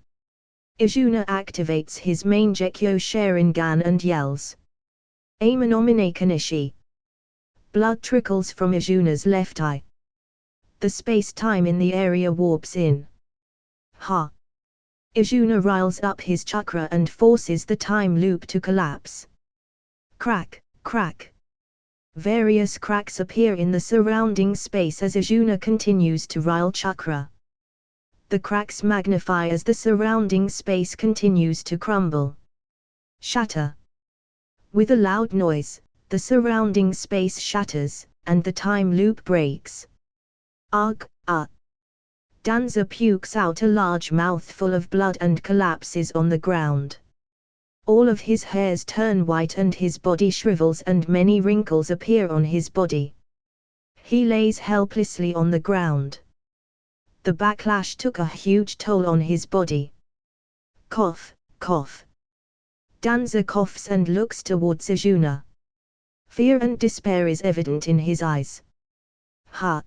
Izuna activates his Mangekyo Sharingan and yells. Amenomine Kanishi. Blood trickles from Izuna's left eye. The space-time in the area warps in. Ha! Izuna riles up his chakra and forces the time loop to collapse. Crack, crack. Various cracks appear in the surrounding space as Izuna continues to rile chakra. The cracks magnify as the surrounding space continues to crumble. Shatter. With a loud noise, the surrounding space shatters, and the time loop breaks. Ugh, Danza pukes out a large mouthful of blood and collapses on the ground. All of his hairs turn white and his body shrivels and many wrinkles appear on his body. He lays helplessly on the ground. The backlash took a huge toll on his body. Cough, cough. Danza coughs and looks towards Izuna. Fear and despair is evident in his eyes. Ha!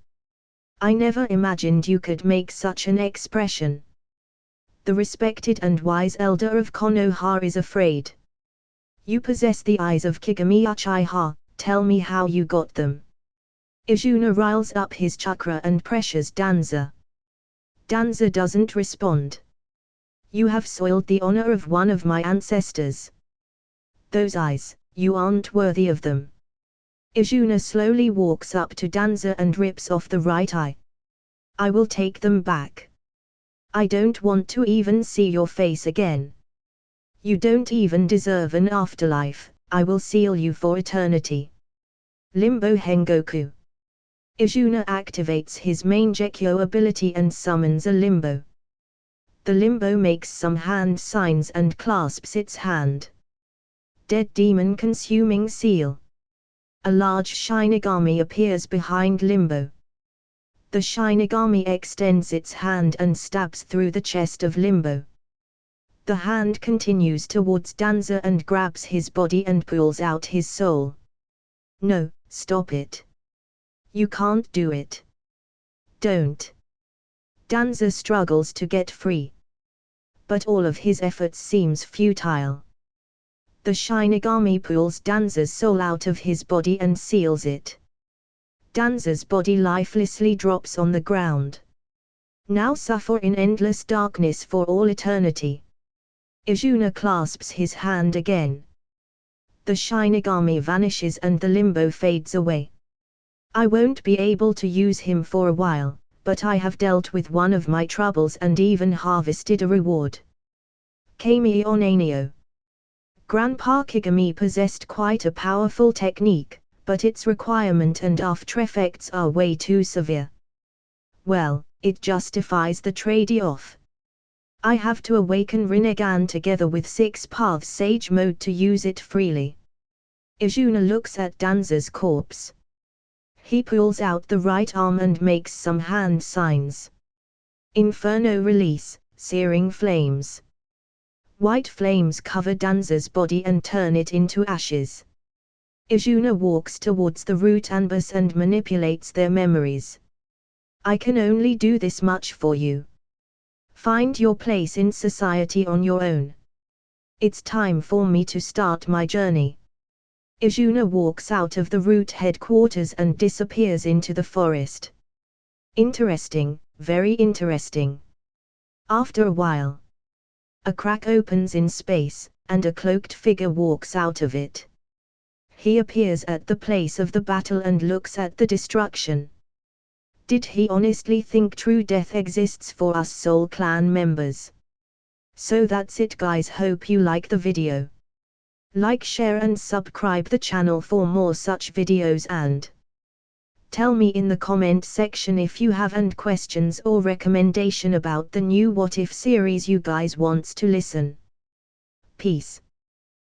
I never imagined you could make such an expression. The respected and wise elder of Konoha is afraid. You possess the eyes of Kigami Uchiha, tell me how you got them. Izuna riles up his chakra and pressures Danza. Danza doesn't respond. You have soiled the honor of one of my ancestors. Those eyes, you aren't worthy of them. Izuna slowly walks up to Danza and rips off the right eye. I will take them back. I don't want to even see your face again. You don't even deserve an afterlife, I will seal you for eternity. Limbo Hengoku. Izuna activates his main Gekyo ability and summons a limbo. The limbo makes some hand signs and clasps its hand. Dead demon consuming seal. A large Shinigami appears behind limbo. The Shinigami extends its hand and stabs through the chest of Limbo. The hand continues towards Danza and grabs his body and pulls out his soul. No, stop it. You can't do it. Don't. Danza struggles to get free. But all of his efforts seems futile. The Shinigami pulls Danza's soul out of his body and seals it. Danza's body lifelessly drops on the ground. Now suffer in endless darkness for all eternity. Izuna clasps his hand again. The Shinigami vanishes and the limbo fades away. I won't be able to use him for a while, but I have dealt with one of my troubles and even harvested a reward. Kami Onanio. Grandpa Kigami possessed quite a powerful technique, but its requirement and after effects are way too severe. Well, it justifies the trade-off. I have to awaken Rinnegan together with 6 Paths Sage Mode to use it freely. Izuna looks at Danza's corpse. He pulls out the right arm and makes some hand signs. Inferno release, searing flames. White flames cover Danza's body and turn it into ashes. Izuna walks towards the root Anbus and manipulates their memories. I can only do this much for you. Find your place in society on your own. It's time for me to start my journey. Izuna walks out of the root headquarters and disappears into the forest. Interesting, very interesting. After a while, a crack opens in space, and a cloaked figure walks out of it. He appears at the place of the battle and looks at the destruction. Did he honestly think true death exists for us Soul Clan members? So that's it guys, hope you like the video. Like, share and subscribe the channel for more such videos and tell me in the comment section if you have any questions or recommendation about the new What If series you guys wants to listen. Peace.